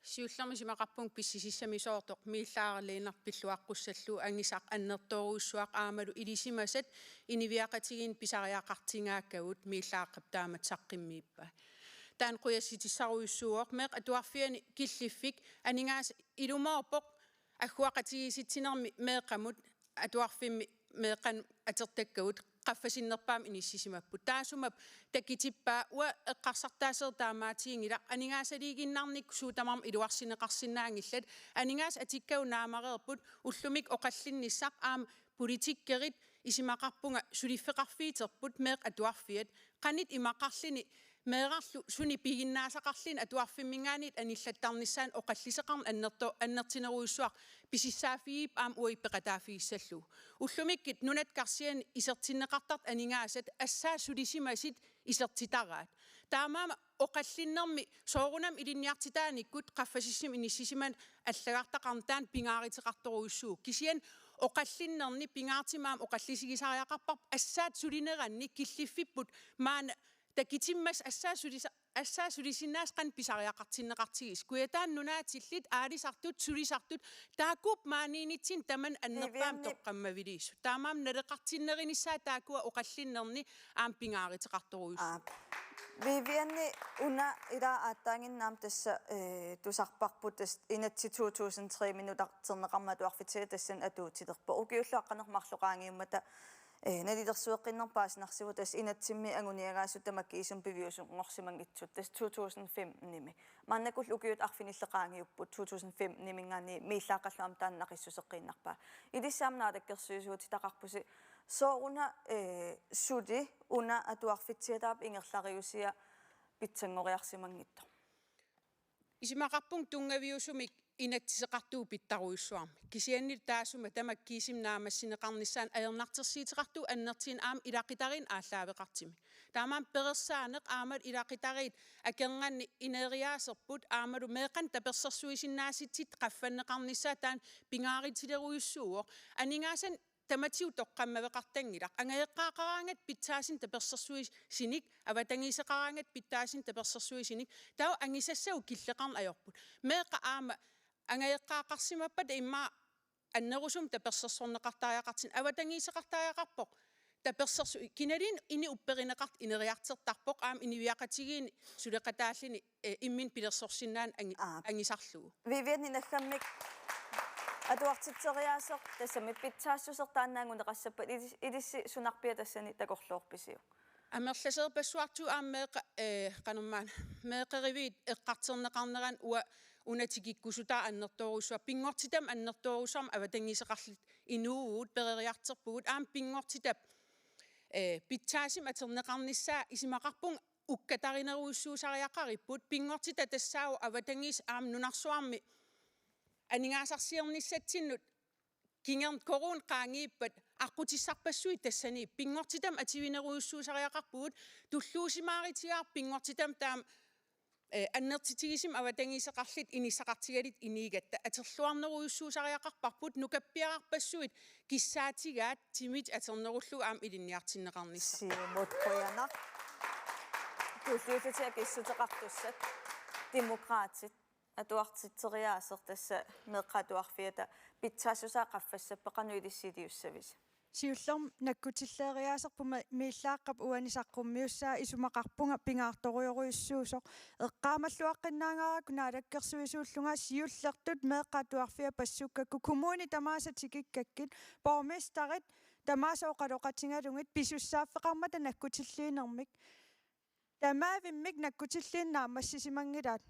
сиуллерми симақарпунг писсисиссами соортоқ мииллааралиинарпиллуаққуссаллу ангисаақ аннертооруйссуақ аамалу илисимасат инивиақатигин писариақартингааккагут мииллааққап таамат саққиммииппа таан қуясситиссаруйссуоқ меқ атуарфиани киллиффик анингаас илумаорпоқ аггуақатигиситсинерми меэқамут атуарфимми меэқан атертаккагут qaffasinnерpaam inissisimapпут таасумап такитиппаа уа эққарсартаасер таамаатигингила анингаасалигиннарник суутамарм илуарсинеқарсинаангиллат анингаас атиккау наамареерпут уллумик оқаллинниссақ аама политиккерит исимақарпунга сулиффеқарфиитерпут меэқ атуарфиат қанит имақарлини меэрарлу суни пигиннаасақарлин атуарфиммингаанит аниллаттарниссаан оқаллисеқарн аннертинеруйссуақ писиссаафиип аам уиппеқатаафигиссаллу уллумиккит нунаткарсиани исертиннеқартарт анингаасат ассаа сулисимасит исертитараат таамаама оқаллиннерми соорунам илинниартитааниккут qaffasissimi inissisimан аллагартақарнтаан пингааритеқарторуйссуу кисиан оқаллиннерни пингаартимаам оқаллисигисариақарпар ассаат сулинеранни киллиффиппут маана такитиммас ассаасулисиннаас қан писариақартиннеқартигис куятаан нунаатиллит аалисартут сулисартут таакуп маанинитсин таман аннерпаам тоққаммавилиссу таамаам налеқартиннериниссаа таакуа оқаллиннерни аам пингааритеқарторуйссу Vivianni una ida attaanginnaam tassa tusarparput inatsi 2003 minutarterneqarmatuarfitia tassan atuutiterpa ukiulluaqqanermarluqaangiummata nalidersueqqinnerpaasnarsivu tas inatsimmi anguniagaasut tamakkiisum piviusum ngorsimangitsut tas 2005 nimi maannakul ukiut arfinilleqaangiupput 2005 nimingaani miillaaqalluam taannaqissuseqqinnarpaa ilissaamnaadakkersuisuut taqarpusi sooruna sudi una atuarfitsiataap ingerlariusia pitsangoriarsimangittor isimaqarpung tungaviusumik inattiseqartuu pittaruissuarmi kisiannil taasuma tamakkiisim naamassineqarnissaan aernartersiiteqartuu annertiin aam ilaqitarin aalлаавеqartimi taamaam perersaaneq aamat ilaqitarit akerngani ineeriaaserput aamalu meeqan tapersersuisinnaasitsit qaffanneqarnissaa taan pingaaritileruissuuoq aningaasan tamatiu toqqammaveqartangilaq angaeqqaaqaraangat pitsaasin tapersersuisinik avatangiiseqaraangat pitsaasin tapersersuisinik tau angisassau killeqarn ajorput meeqa aama angaeqqaaqarsimappat imma annerusum tapersersorneqartaajaqartin avatangiiseqartaajaqarpoq tapersersu kinalin ini upperineqart ineriartertarpoq aam iniviaqatigiin suleqataallini immin pilersorsinnaan angisarlugu Vivian inaggammik atuartitseriaaseq tassami pitsaassusertaannaanguneqassappat ilissi sunarpia tassani takorluorpisiu амерласерпассуарту ааммеэқа канермаан меэқеривиит эққартернеқарнеран уа унатигиккусутаа аннертооруссуа пингортитам аннертоорусарм аватангисеқарлит инуут перериартерпугут аам пингортитап питсаасим атернеқарниссаа исимақарпун уккатаринеруйссуусариақариппут пингортита тассаау аватангис аам нунарсуарми анингаасарсиерниссатсиннут кингерн корун qaangiippat аққутиссарпассуи тассани пингортитам ативинеруйуссуусариақарпугут туллуусимааритигаар пингортитам таам аннертитигисим аватангисеқарлит инисақартигалит инигатта атерлуарнеруйуссуусариақарпарпут нукаппиарарпассуит киссаатигаат тимит атернеруллу аам илинниартиннеқарнисса сиумутқояна туллуутатиа киссутеқартуссат демократит atuartitseriaaser tassa meeqqatuarfiata pitsaassusaa qaffassappeqanu ilissidiussavisi siullerm nakkutilleeriaaserpuma miillaaqqa uanisaqqummiussaa isumaqarpunga pingaartorioruyussuusoq eqqaamalluaqqinnaangaraku naalakkersuisuullunga siullertut meeqqatuarfia passukakku kommuni tamaasa tikikkakkit bormistarit tamaasa oqaloqatingalungit pisussaaffeqarmata nakkutilliinermik tamaavimmik nakkutilliinnaammassisimangilaat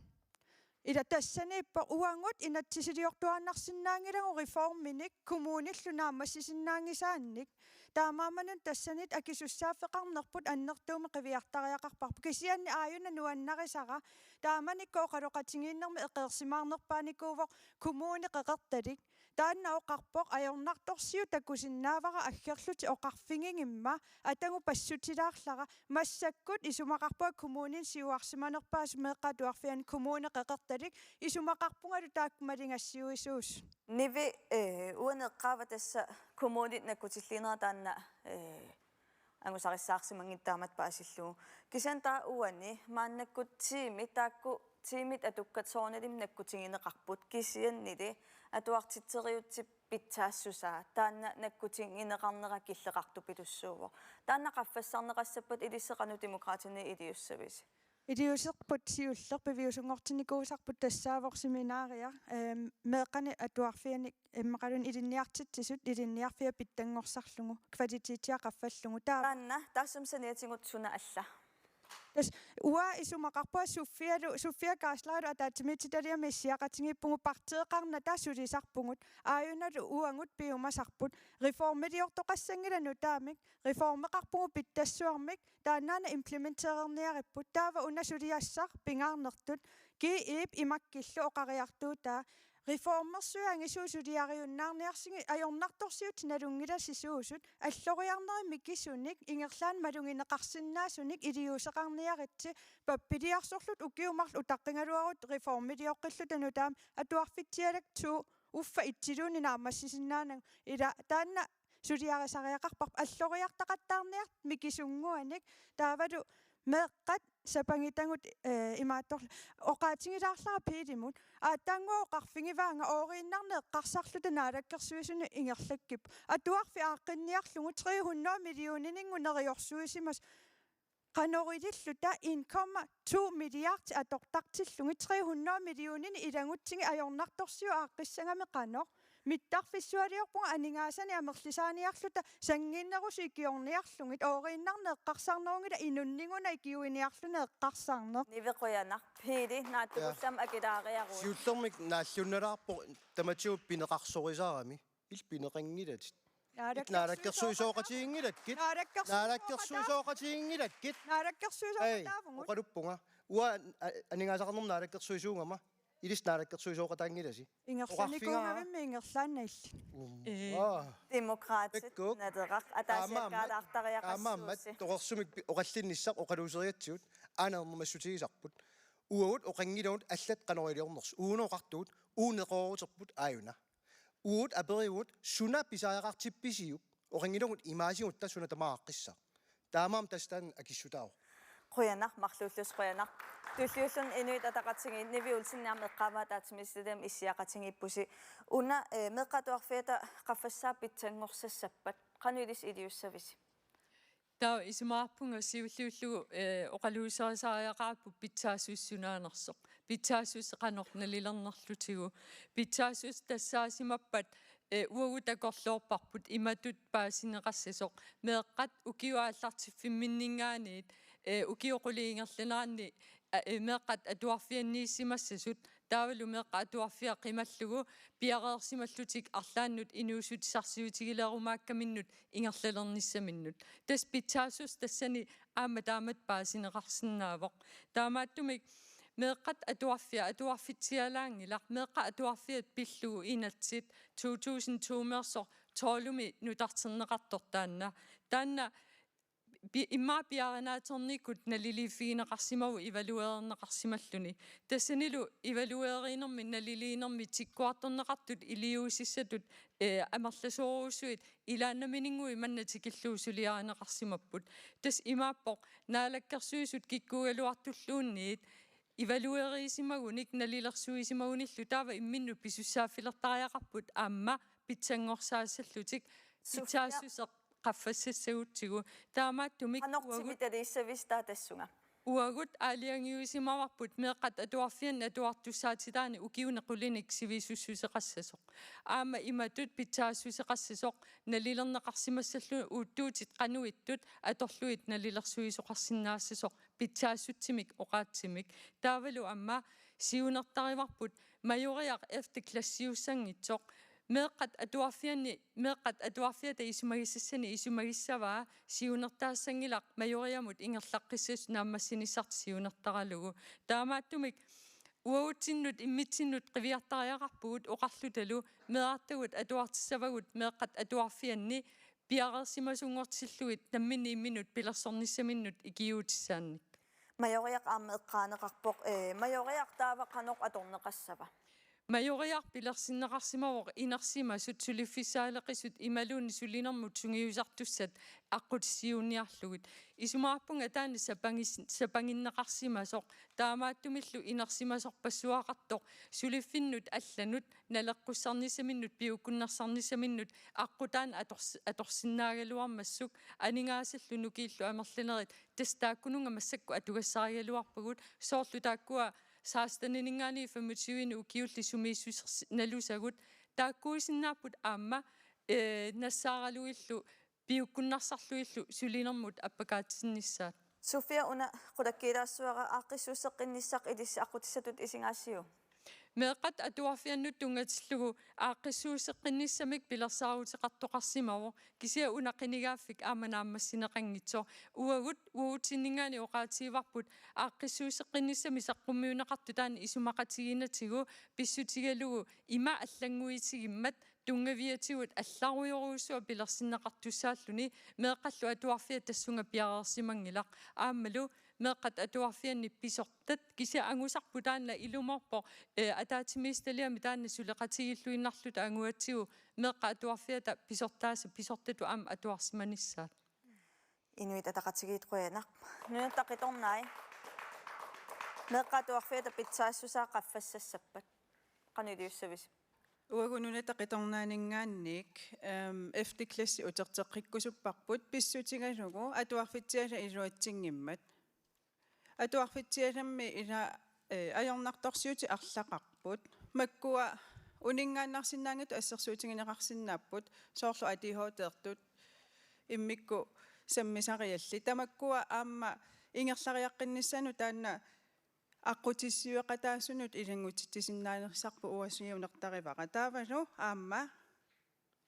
ila tassanippa uangut inatsisiliortuannarsinnaangilagu reforminik kommunillu naammassisinnaangisaannik taamaamanun tassanit akisussaaffeqarnerput annertuumi qiviartariaqarparpu kisianni aayuna nuannarisara taamanikko oqaloqatingiinnermi eqeersimaarnerpaanikuuvoq kommuni qeqertalik таанна оқарпоқ аёрнарторсиу такусиннаавара аггерлути оқарфингингимма атангу пассутилаарлара массаккут исумақарпуа коммунин сиуарсиманерпаас меэққатуарфиан коммуне қеқерталик исумақарпунгалу тааккумалингассиуисуус Nivi uaneqqaava tassa kommunit nakutilliner taanna angusarissaarsимангиттаамат паасиллуу кисанта уани мааннаккут тими таакку тимит атуккатсоорналим наккутингинеқарпут кисианнили атуартитсериутсип питсаассусаа таанна наккутингинеқарнера киллеқарту пилуссуувоо таанна қаффассарнеқассаппат илиссеқану демократини илиуссавис идиусерпут сиуллерпи виусунгортиникуусарпут тассаавор семинаариа меэққани атуарфианик иммақалун илинниартитсисут илинниарфиа питтангорсарлугу квалититиа қаффаллугу таанна тассумсаниатингутсуна алла тас уа исумақарпуа суффиа каасларалу атаатимититалиа миссиақатингиппугу партеэқарна таасулисарпугут ааюналу уангут пиумасарпут реформилиортоқассангилану таамик реформеқарпугу питтассуармик тааннаана имплементеерниариппут таава унасулиассар пингаарнертут киип имаккиллу оқариартуутаа реформерсуангисуусулиариуннаарниарсиги аёрнарторсиут налунгилассисуусут аллориарнери миккисуник ингерлаан малунгинеқарсинаасуник илиусеқарниаритси паппилиарсорлут укиумарлу таққингалуарут реформилиоққиллу танутаам атуарфитсиалак ту уффа итсилууни наамассисиннаанаг ила таанна сулиарисариақарпар аллориартақаттаарниарт миккисунгуаник таавалу меэққат сапангитангут имааттор оқаатингилаарлара пилимут ааттаангуа оқарфингиваанга оориннарнеэққарсарлута наалаккерсуисуни ингерлаккип атуарфи ааққинниарлугу 300 миллионинингу нериорсуисимас канорилиллу та 1,2 миллиард атортартиллуги 300 миллионини илангутсиги аёрнарторсиу ааққиссангами қанор миттарфиссуалиорпунга анингаасани амерлисааниарлута сангиннерусу икиорниарлугит оориннарнеэққарсаарнерунгила инуннингуна икиуиниарлуна эққарсаарнер нивеқуянар пили наатукуллам акилаариару сиуллермик нааллунналаарпо таматиу пинеқарсорисаарами ил пинеқангилатит наалаккерсуисооқатиингилаккит наалаккерсуисооқатиингилаккит наалаккерсуисооқатаавгут оқалуппунга уа анингаасақарнер наалаккерсуисуунгама илис наалаккерсуисооқатаангиласи ингерланикунгавимми ингерлааннаилли демократит надеқақ атаасиаккаалаартариақассууси тоқарсумик оқаллинниссақ оқалуусериатсиут аанернермассутигисарпут уагут оқангилаут аллат канорилиорнерс уунеоқартуут уунеқоорутерпут ааюна уут апериут суна писааяқартипписиуп оқангилагут имаасигутта суна тамааққиссаа таамаам тастаан акиссутао қуянақ марлууллус қуянақ туллиуллун инуит атақатсиги нивиулсиннаам эққаваатаатимиссалам иссиақатингиппуси уна меққатуарфиата қаффассаа питсангорсассаппат қануилис илиуссависи таа исмаарпунга сиуллууллугу оқалуисерисаариақарпу питсаасуиссунаанерсоқ питсаасус қанорналилернерлутигу питсаасус тассаасимаппат уагу такорлоорпарпут иматут паасинеқассасоқ меэққат укиуааллартиффимминнингаанит укиоқулиингерланаанни меэққат атуарфианнииссимассасут таавалу меэққа атуарфиа қималлугу пиареерсималлутик арлааннут инуусутисарсиутигилерумааккаминнут ингерлалерниссаминнут тас питсаасус тассани аама таамат паасинеқарсинаавоқ таамааттумик меэққат атуарфитсиалаангилар меэққа атуарфиат пиллугу инатсит 2002 тоолуми нутартернеқартортаанна таанна имма пиаринаатерникут налилиффигинеқарсимаву ивалуернеқарсималлуни тассанилу ивалуеринерми налилиинерми тиккуартернеқартут илиусиссатут амерласооруусуит илааннаминингуи маннатикиллуусулиаринеқарсимаппут тас имааппоқ наалаккерсуисут киккугалуартуллуунниит ивалуерисимагуник налилерсуисимагуниллу таава имминну писуссааффилертариақарпут аама питсангорсаассаллутик питсаассусеқ qaffassassagutigu taamaattumik anорtimitalissavista tassunga uagut aaliangiusimawarput meeqqat atuarfian atuartussaatitaani ukiunequlinik sivisussuseqassasoq aama imatut pitsaassuseqassasoq nalilerneqarsimassallu uuttuutit qanuittut atorluit nalilersuisoqarsinnaasssoq pitsaassutsimik oqaatsimik taavalu amma siunertarivarput majoriaq efter klassiussangitsoq meeqqat atuarfiata isumagissani isumagissavaa siunertaassangilaq majoriamut ingerlaqqissus naammassinissart siunertaralugu taamaattumik uautinnut immitsinnut qiviartariaqarpugut oqarlutalu meartagut atuartissavagut meeqqat atuarfianni piaqersimasungortilluit namminni imminut pilersornissaminnut ikiuutissaannik majoriaq aamme eqqaaneqarpoq majoriaq taavaqanoq atorneqassava majoriaq pilersinneqarsimavoq inersimasut suliffissaaleqisut imaluunni sulinermut sungiusartussat aqqutissiuunniarlugit isumaarpunga taanni sapanginneqarsimasoq taamaattumillu inersimasorpassuaqartoq suliffinnut allanut naleqqussarnissaminnut piukunnersarnissaminnut aqutaan atorsinnaagaluarmassuk aningaasallu nukiillu amerlanerit tastaakkununga massakku atugassaarialuarpagut soorlu taakkua saastaningaani 25 ukiulli sumiissus nalusagut taakkuisinnaaput aamma nassaaraluillu piukkunnarsarluillu sulinermut appakaatisinnissaat Sofia una qudakkiiraassuaqa aaqqissuusseqqinnissaq ilissa aqutissatut isingaassiu meeqqat atuarfiannut tungatillugu aaqqissuusseqqinissamik pilersaaruteqartoqarsimavo kisia unaqinigaaffik aamanaammassineqanngitso uutinningaani oqaatiivarput aaqqissuusseqqinissami saqqummiuneqartu taani isumaqatiginatigu pissutigalugu ima allanguitigimmat tungaviatigut allaruyoruussua pilersinneqartussaalluni meeqqallu atuarfia tassunga piareersimangilaq aammalu meeqqat atuarfianni pisortat kisia angusarputaanna ilumorpo ataatimiistaliami taanna suleqatigilluinnarluta anguatsigu meeqqa atuarfiata pisortaasa pisortatu aam atuarsimanissaat inuit ataqatigiit qoyanaq nunattaqitornai meeqqa atuarfiata pitsaassusaa qaffassassappat qanuliussavisi uagununa taqitornaaningaannik eftiklassi uterteqqikkusupparput pissutigalugu atuarfitsiala iluatsinngimmat atuarfitsialammi ila ajornartorsiuti арлақарпут маккуа унингааннарсинаангату ассерсуутингинеқарсиннааппут соорлу атихоотеертут иммикку саммисариалли тамаккуа аама ингерлариаққиннссану таанна аққутиссиуеқатаассунут илангутиттисиннаанерсарпу уассуиунертариваqa таавалу аама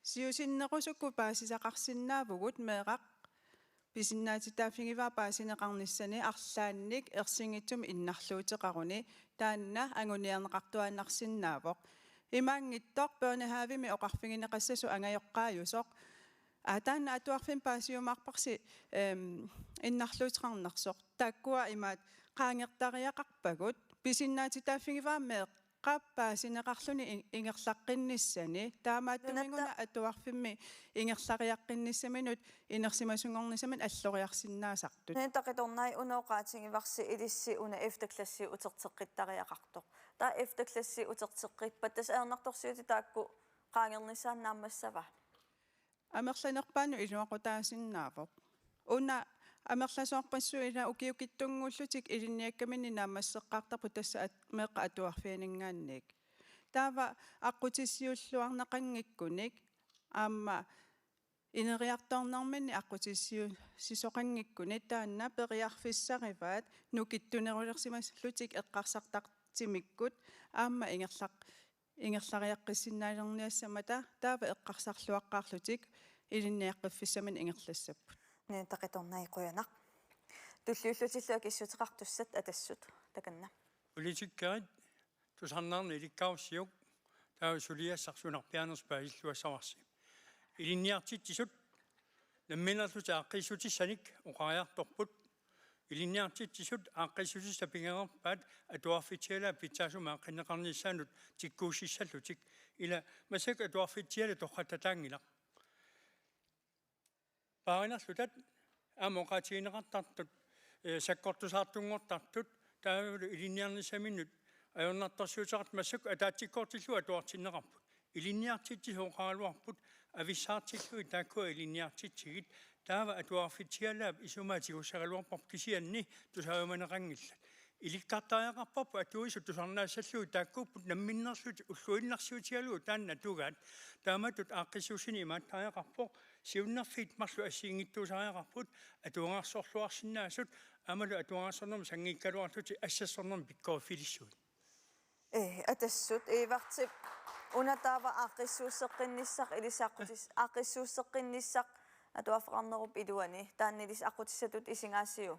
сиусиннеқусукку паасисақарсинаавгут меэқақ писиннаатитааффигиваа паасинеқарниссани арлаанник ерсингитсум иннарлуутеқаруни таанна ангуниарнеқартуааннарсинаавоқ имаангиттоқ пёрнехаавими оқарфигинеқассасу ангайоққааюсоқ таанна атуарфин паасиумаарпарси иннарлуутеқарнерсоқ тааккуа имаат qaangertariaqarpagut pisinnaatitaaffigivaa meeqqaappaasineqarluni ingerlaqqinissani taamaattuminguna atuarfimmi ingerlariaqqinnissaminut inersimasungornissamin alloriarsinnaasartut nentaqitornai unoqaatingivarsi ilissi una efterklassi uterteqqittariaqartoq taa efterklassi uterteqqippat tas aernartorsiuti taakku qaangernissaannaammassava amerlanerpaanu iluaqutaasinnaavoq una амерласоорпассу ила укиукиттунгууллутик илинниаккамини наамассеққартарпу тасса меэққа атуарфианингаанник таава аққутиссиуллуарнеқангиккуник аама инериарторнармини аққутиссиу сисоқангиккуни таанна периарфиссариваат нукиттунерулерсимаслутик эққарсартартимиккут аама ингерлариаққиссиннаалерниассамата таава эққарсарлуаққаарлутик илинниаққиффиссамин ингерлассаппут нентақиторнай қуянақ туллиуллутиллуак иссутеқартуссат атассут таканна политиккерит тусарнаарни иликкауссиук таа сулиассарсунарпианерспаа иллуассаварси илинниартитсисут намминерлута аққиссутиссаник оқариарторпут илинниартитсисут аққиссутисса пингерерпаат атуарфитсиала питсаасума аққинеқарниссаанут тиккуусиссаллутик ила масак атуарфитсиала тоққаттатаангилақ пааринерлутат амоқатиинеқартартут саккортусаартунгортартут таавалу илинниарнисаминнут ajornartorsiuteqart massuk ataatsikkortillu atuartinneqarput ilinniartitsihooqaaluarput avissaatillu taakkua ilinniartitsigit taava atuarfitsialaap isumaatigussaqaluarparp kisianni tusaarumaneqangillat ilikkartariaqarparpu atuisu tusarnaassalluu taakkuupput namminnerlut ulluinnarsuutialuu taanna tugaat taamatut aaqqissuusini imaattariaqarpoq siunnerfiit marlu assiingittuusariaqarput atuangarsorluarsinnaasut amalu atuangarsornerma sangiikkaluarluti assassornerma pikkoorfilissuut атассут ивартип унатаава аққиссуусеққинниссақ илисааққутис аққиссуусеққинниссақ атуафеқарнеруп илуани тааннилис аққутиссатут исингаассиу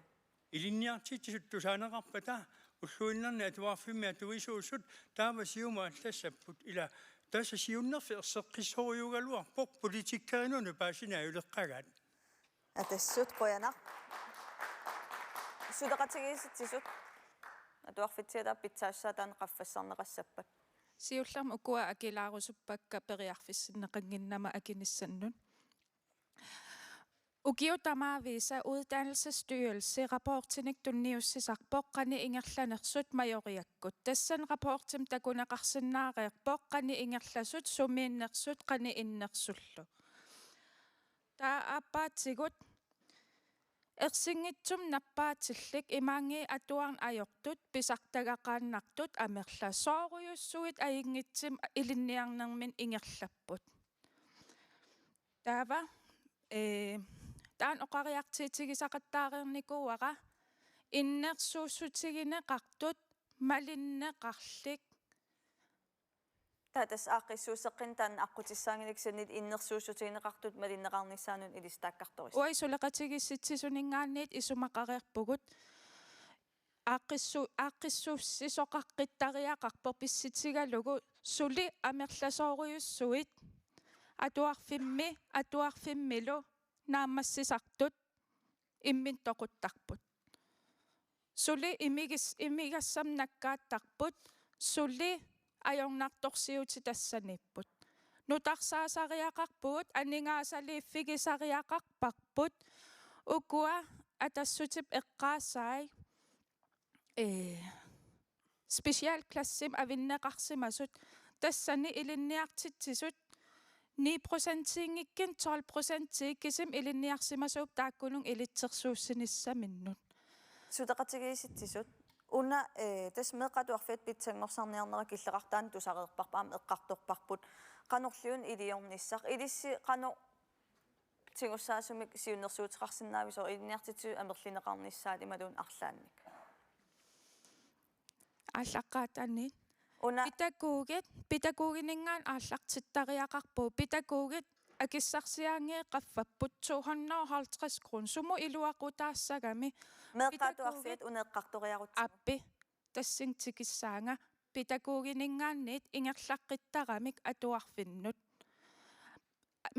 илинниартитсут тусаанеқарпата уллуиннарни атуарфимми атуисуусут таама сиума аллассаппут ила таса сиуннерфи ерсеққиссориугалуарпоқ политиккеринуни паасина юлеққагаат атассут қоянақ сулеқатигииситсисут атуарфитсиата питсаассаатаан қаффассарнеқассаппат сиулларм укуа акилаарусуппакка периарфиссиннеқангиннама акиниссаннут Ukio Tamavisa uddannelsesstyrelse rapportinik tunniussisarpoq qani ingerlanersut majoriakkut tassan rapportim takunaqarsinnaareerpoq qani ingerlasut sumiinnersut qani innersullu ta appaatigut ersinngitsum nappaatillik imaangi atuarn ajortut pisartagaqaannartut amerla sooruyussuit aingitsim ilinniarnermin ingerlapput taava taan oqariartiitigisaqattaareernikuuaqa innersuussutigineqartut malinneqarlik tatas aaqissuuseqqin taan aqutissaangiliksanit innersuussutigineqartut malinneqarnissaanun ilistaakkartoris oi suleqatigissitsisunningaanniit isumaqareerpugut aaqissuussisoqaqqittariaqarpo pissitigalugu suli amerlasooruyussuit atuarfimmilu naammassisartut immin toquttarput suli imigassam nakkaattarput suli ajornartorsiuti tassanipput nutarsaasariaqarpugut aningaasaliiffigisariaqarparput ukua atassutip eqqaasaai specialklassim avinneqarsimasut tassani ilinniartitsisut 9%-ingikkin 12%-iikkisim ilinniarsimasuup taakkunung ilitsersuussinissaminut suteqatigiisitsisut una tas meeqatuarfiat pitsangorsaarniarnera killeqartaan tusareerparpaam eqqartorparput qanorliun iliornissaq ilissi qano tingussaasumik siunnersuutiqarsinnaavisoo ilinniartitu amerlineqarnissaat imaluun arlaannik ааллаққаатаанниит una питакуугинингаан ааллартиттариақарпуу питакуугит акиссарсиаангee qaffapпут 250 крон суму илуақутаассагами meeqatuarfiat uneeqqartoriarut аппи тассин тикиссаанга питакуугинингаанниит ингерлаққиттарамик атуарфиннут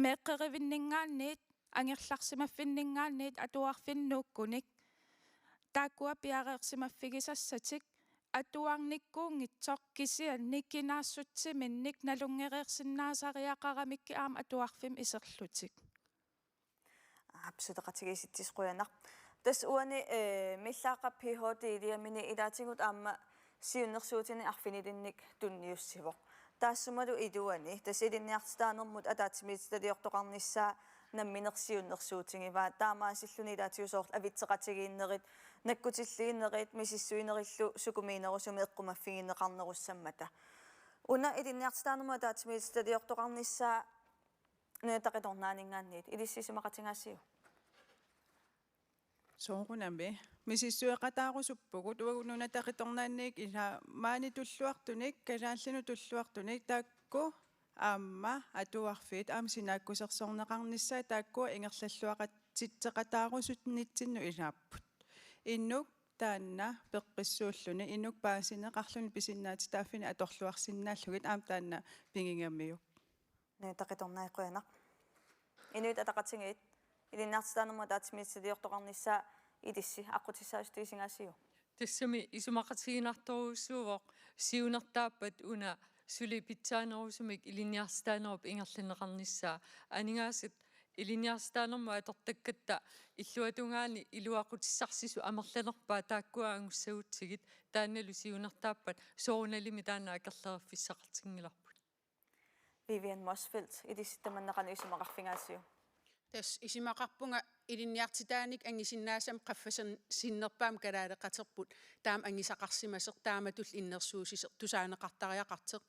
меэққеривиннингаанниит ангерларсимаффиннингаанниит атуарфиннууккуник тааккуа пиареерсимаффигисассатик atuarnikkuungitsoq kisiannik kinaassutsimинник налунгереерсиннаасариақарамикки аама атуарфим исерлутик апсутеқатигиситсисқуянақ тас уани миллаақа PhD илиамини илаатигут аама сиуннерсуутини арфинилинник тунниуссивоқ таассумалу илуани тас илинниартитаанермут атаатимииталиортоқарниссаа намминерсиуннерсуутингиваа таамаасиллуни илаатиусоорт авитсеқатигииннерит наккутиллииннерит мисиссуинериллу сукумиинерусуми эққумаффигиннеқарнеруссаммата уна илинниартитаанерму атаатимииталиортоқарниссаа нуутақиторнаанингааниит илиссисимақатингаассиу соорунами мисиссуэқатаарусуппугут уагунуна тақиторнаанник ила маани туллуартуник калааллину туллуартуник таакку аама атуарфит аамсинааккусерсорнеқарниссаа тааккуа ингерллуақатситсеқатаарусутнитсинну илааппут иннук таанна пеққиссууллуни иннук паасинеқарлуни писиннаати тааффини аторлуарсиннааллугит аам таанна пингингаммиу нуутақиторнаақуянақ инуит атақатингиит илиннаартитаанерму таатимиитсилиортоқарниссаа илисси аққутиссаастуисингаасиу тассами исумақатигинарторуссуувоқ сиунертааппат уна сули питсаанерусумик илинниарстаанеруп ингерлинеқарниссаа анигаасит илинниарстаанерму атортаккатта иллуатунгаани илуақутиссарсису амерланерпаа тааккуаагуссагутсигит таанналу сиунертааппат соорналими таана акерлерфиссақартингиларпут Vivian Mosfeldt илисситтаманнеқану исумақарфингаасиу тас исимақарпунга илинниартитааник ангисиннаасам qaffasern синнерпаам калаалеқатерпут таам ангисақарсимасер тааматул иннерсуусисер тусаанеқартариақартеқ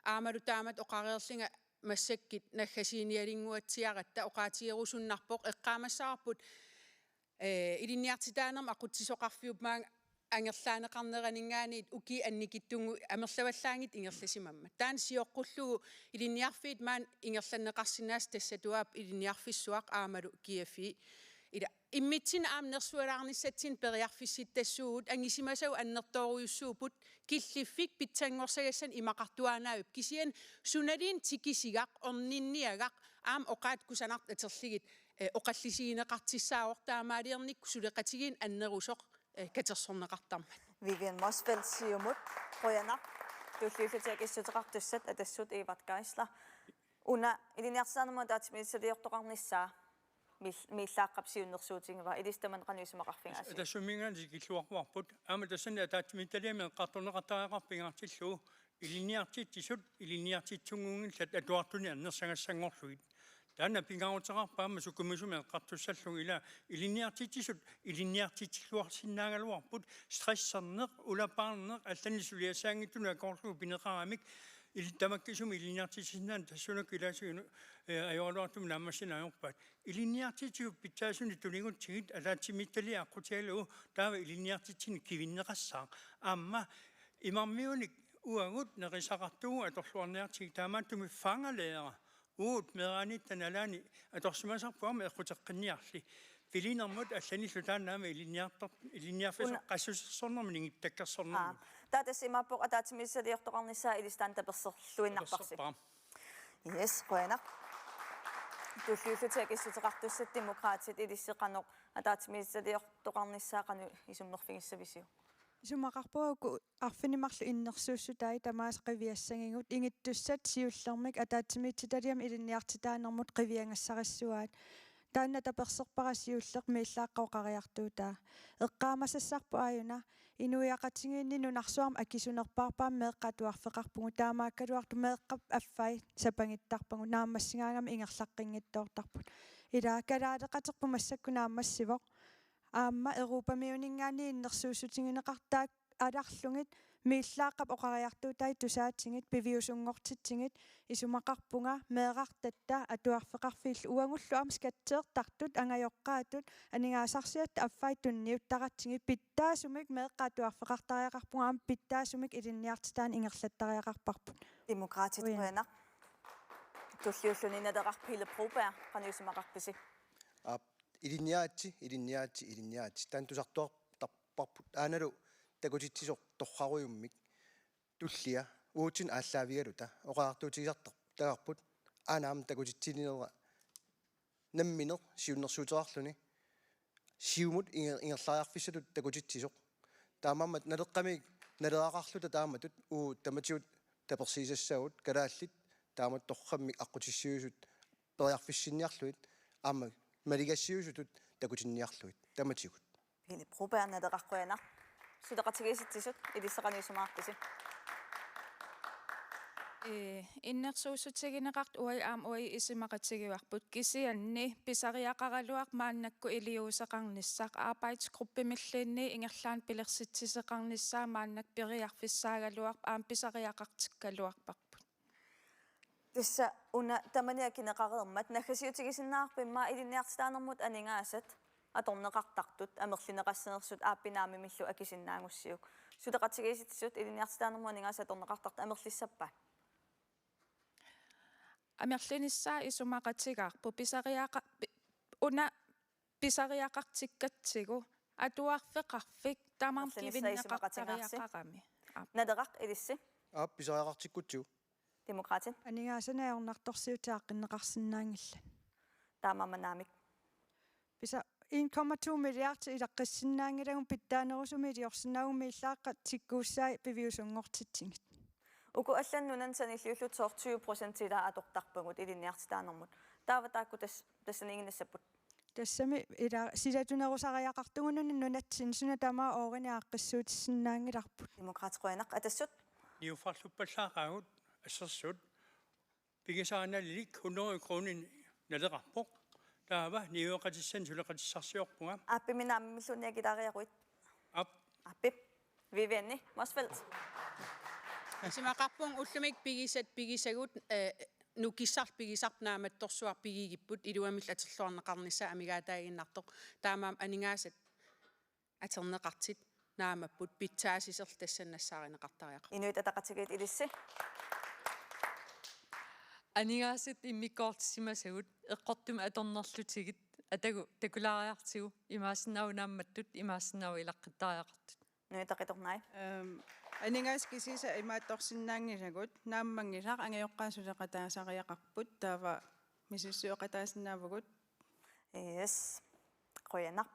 аамалу таамат оқареерлинга массаккит наггасииниалингуатсиаратта оқаатиерусуннарпоқ эққаамассаарпут илинниартитаанерма ақутсисоқарфиупмаан ангерлаанеқарнеранингаанит уки анникиттунгу амерлаваллаангит ингерласимамма таан сиоққуллугу илинниарфиит маан ингерланнеқарсинаас тассатуаап илинниарфиссуақ аамалу киафи ила иммитсин аамнерсуалаарниссатсин периарфисситтассуугут ангисимасау аннертоориуссуупут киллиффик питсангорсагассан имақартуаанаавип кисиан суналин тикисигақ орнинниагақ аам оқаат кусанарт атерлигит оқаллисигинеқартиссааортаамаалиерник сулеқатигин аннерусоқ катерсорнеқартармат Vivian Mosfeldt siumut qoyanaq tulliullutak issutеқартуссат атассут иварткаисла уна илиниарсаанерма таатимиссалиортоқарнissaa миллааққапсиуннерсуутингава илистаман қаниусумақарфингааси тассумингаани киллуарпуарпут аама тассани атаатимиталиами қартунеқартаариақарпингаартиллуу илиниартитсут илиниартитсунгунгиллат атуартуни аннерсагассангорлугит таана пингаарутеқарпаама суккумисуми қартуссаллуг ила илиниартитсут илиниартитсиллуарсиннаагалуарпут стрессернеқ улапаарнеқ алланисулиасаангиттуна акоорлугу пинеқарамик тамаккисуми илиниартитсиннаан тассунак илаасугину ajorluartum nammasinaajorpat iliniartitiup pitsaasuni tunigutsigit alaatimittali aqutialu taava iliniartitsini kivinneqassaaq aamma imarmiunik uagut neqisaqartugu atorluarniartig taamaattumi fangaleera uut meeraanittan alaani atorsumasarpuama equteqqinniarli pilinermut allanillu taannaama iliniarfisa qassusersornermining takkersornermi taatas imappoq ataatimissaliortoqarnissaa ilistaan taperserluinnarparsi yes qoyanaq tulliullutak issutеқартуссат демократит илиссеқаноқ атаатимиссалиортоқарнissaaqanu isumnerfigissavisiu исумақарпуаку арфинимарлу иннерсууссутаи тамаас қивиассагигут ингиттуссат сиуллермик атаатимитталиам илинниартитаанермут қивиангассариссуаат таанна таперсерпарасиуллеқ миллааққоқариартуутаа эққаамасассарпу ааюна инуиақатсигиинни нунарсуарм акисунерпаарпаам меэққатуарфеқарпугу таамааккалуарту меэққап аффай сапангиттарпагу нааммассигаангами ингерлаққингиттоортарпут илаа калаалеқатерпу массакку нааммассивоқ аама эрупамиунингаани иннерсууссутингинеқартаак аларлугит миллааққап оқариартуутаи тусаатсигит пивиусунгортитсигит исумақарпунга меэқартатта атуарфеқарфиил уангуллу амскатсеэртартут ангайоққаатут анигаасарсиатта аффай тунниуттаратсигит питтаасумик меэққатуарфеқартариақарпунга аама питтаасумик илинниартитаан ингерлаттариақарпарпут демократит qoyanaq tulliulluninedeqarpiile Broberg qaniusumaqarpisi илинниаати тантусартуартарпарпут ааналу такутитсисор торхаруйуммик туллиа уутин ааллаавигалута оқаартуутигисартар тагарпут анаам такутитсининера намминер сиуннерсуутерарлуни сиумут ингерлаариарфиссалут такутитсисоқ таамааммат налеққамик налеақарлута тааматут уу таматиут таперсисассагут калааллит таамат торхаммик аққутиссиусут периарфиссинниарлуит аама малигассиусутут такутинниарлуит таматигут Philip Broberg nadeqarquyanaq suleqatigisitsisut ilisseqaniusumaqarpisi иннерсуусутсигинеқарт уай аам уай исимақатсигиварпут кисианни писариақаралуақ мааннакку илиусеқарниссақ arbejdsgruppemиллиинни ингерлаан пилерситсисеқарниссаа мааннак периарфиссаагалуақ аам писариақартиккалуарпарпут тисса уна таманиакинеқареермат наггасиутигисиннаарпимма илинниартитаанермут анингаасат аторнеқартартут амерлинеқассенерсут ааппинаамимиллу акисиннаангуссиук сулеқатигиситсут илинниартитаанерму анингаасат аторнеқартарт амерлиссаппа амерлиниссаа исумақатигаарпу писариақа уна писариақартиккатсигу атуарфеқарфик тамам кивиннеқартариақарами надеқақ илисси писариақартиккутсу демократин анингаасанаорнартарсиутааққиннеқарсинаангилла таамаманаамик писа 1,2 миллиард илаққиссиннаангилагум питтаанерусуми илиорсинаагуми иллааққа тиккууссаа пивиусунгортитсигит уку алланнунан саниллиуллут 20% ила атортарпагут илинниартитаанермут таава таакку тассанигинассаппут тассами ила силатунерусариақартугунун нунатсин суна тамаа ооринеаққиссуутиссиннаангиларпут демократиқуянақ атассут ниуфарлуппаллаақаагут ассерсут пигисааналлик 100 кроонин налеқарпоқ таава ниуэқатиссан сулеқатиссарсиорпунга аппиминааммиллуниагилариақуит аппип Vivian Mosfeldt Simaqarpung ullumik pigisagут nukissarpigisarpnaamat torsuarpigigipput iluamil aterluarneqarnissa amigaataaginnartoq taamaam aningaasat aterneqartit naamapput pitsaasiserl tassannassaarineqartariaq inuit ataqatigit ilissi анигааsit иммиккоортиссимасагут эққортума аторнерлутигит такулаариартигу имаассинаунаамматтут имаассинау илаққиттариақартут нуитақиторнай Анингаas кисиса имаатторсиннаангилагут нааммангилаақ ангиоққаасулеқатаасариақарпут таава мисиссуоқатаасиннаавгут yes qoyana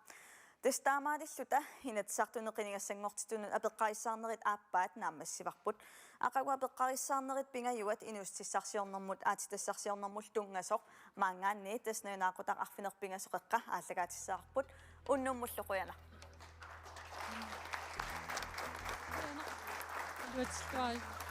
тестаамаалиллута хинатсартунеқинигассангортитунут апеққариссаарнерит ааппаат наамассиварпут ақагуа пеққариссаарнерит пингаюат инустиссарсиорнэрмут аатитассарсиорнэрмул тунгасоқ маангаанни таснунаақутақ арфинерпингасоқеққа ааллагаатиссаарпут уннуммуллу qoyana Let's try.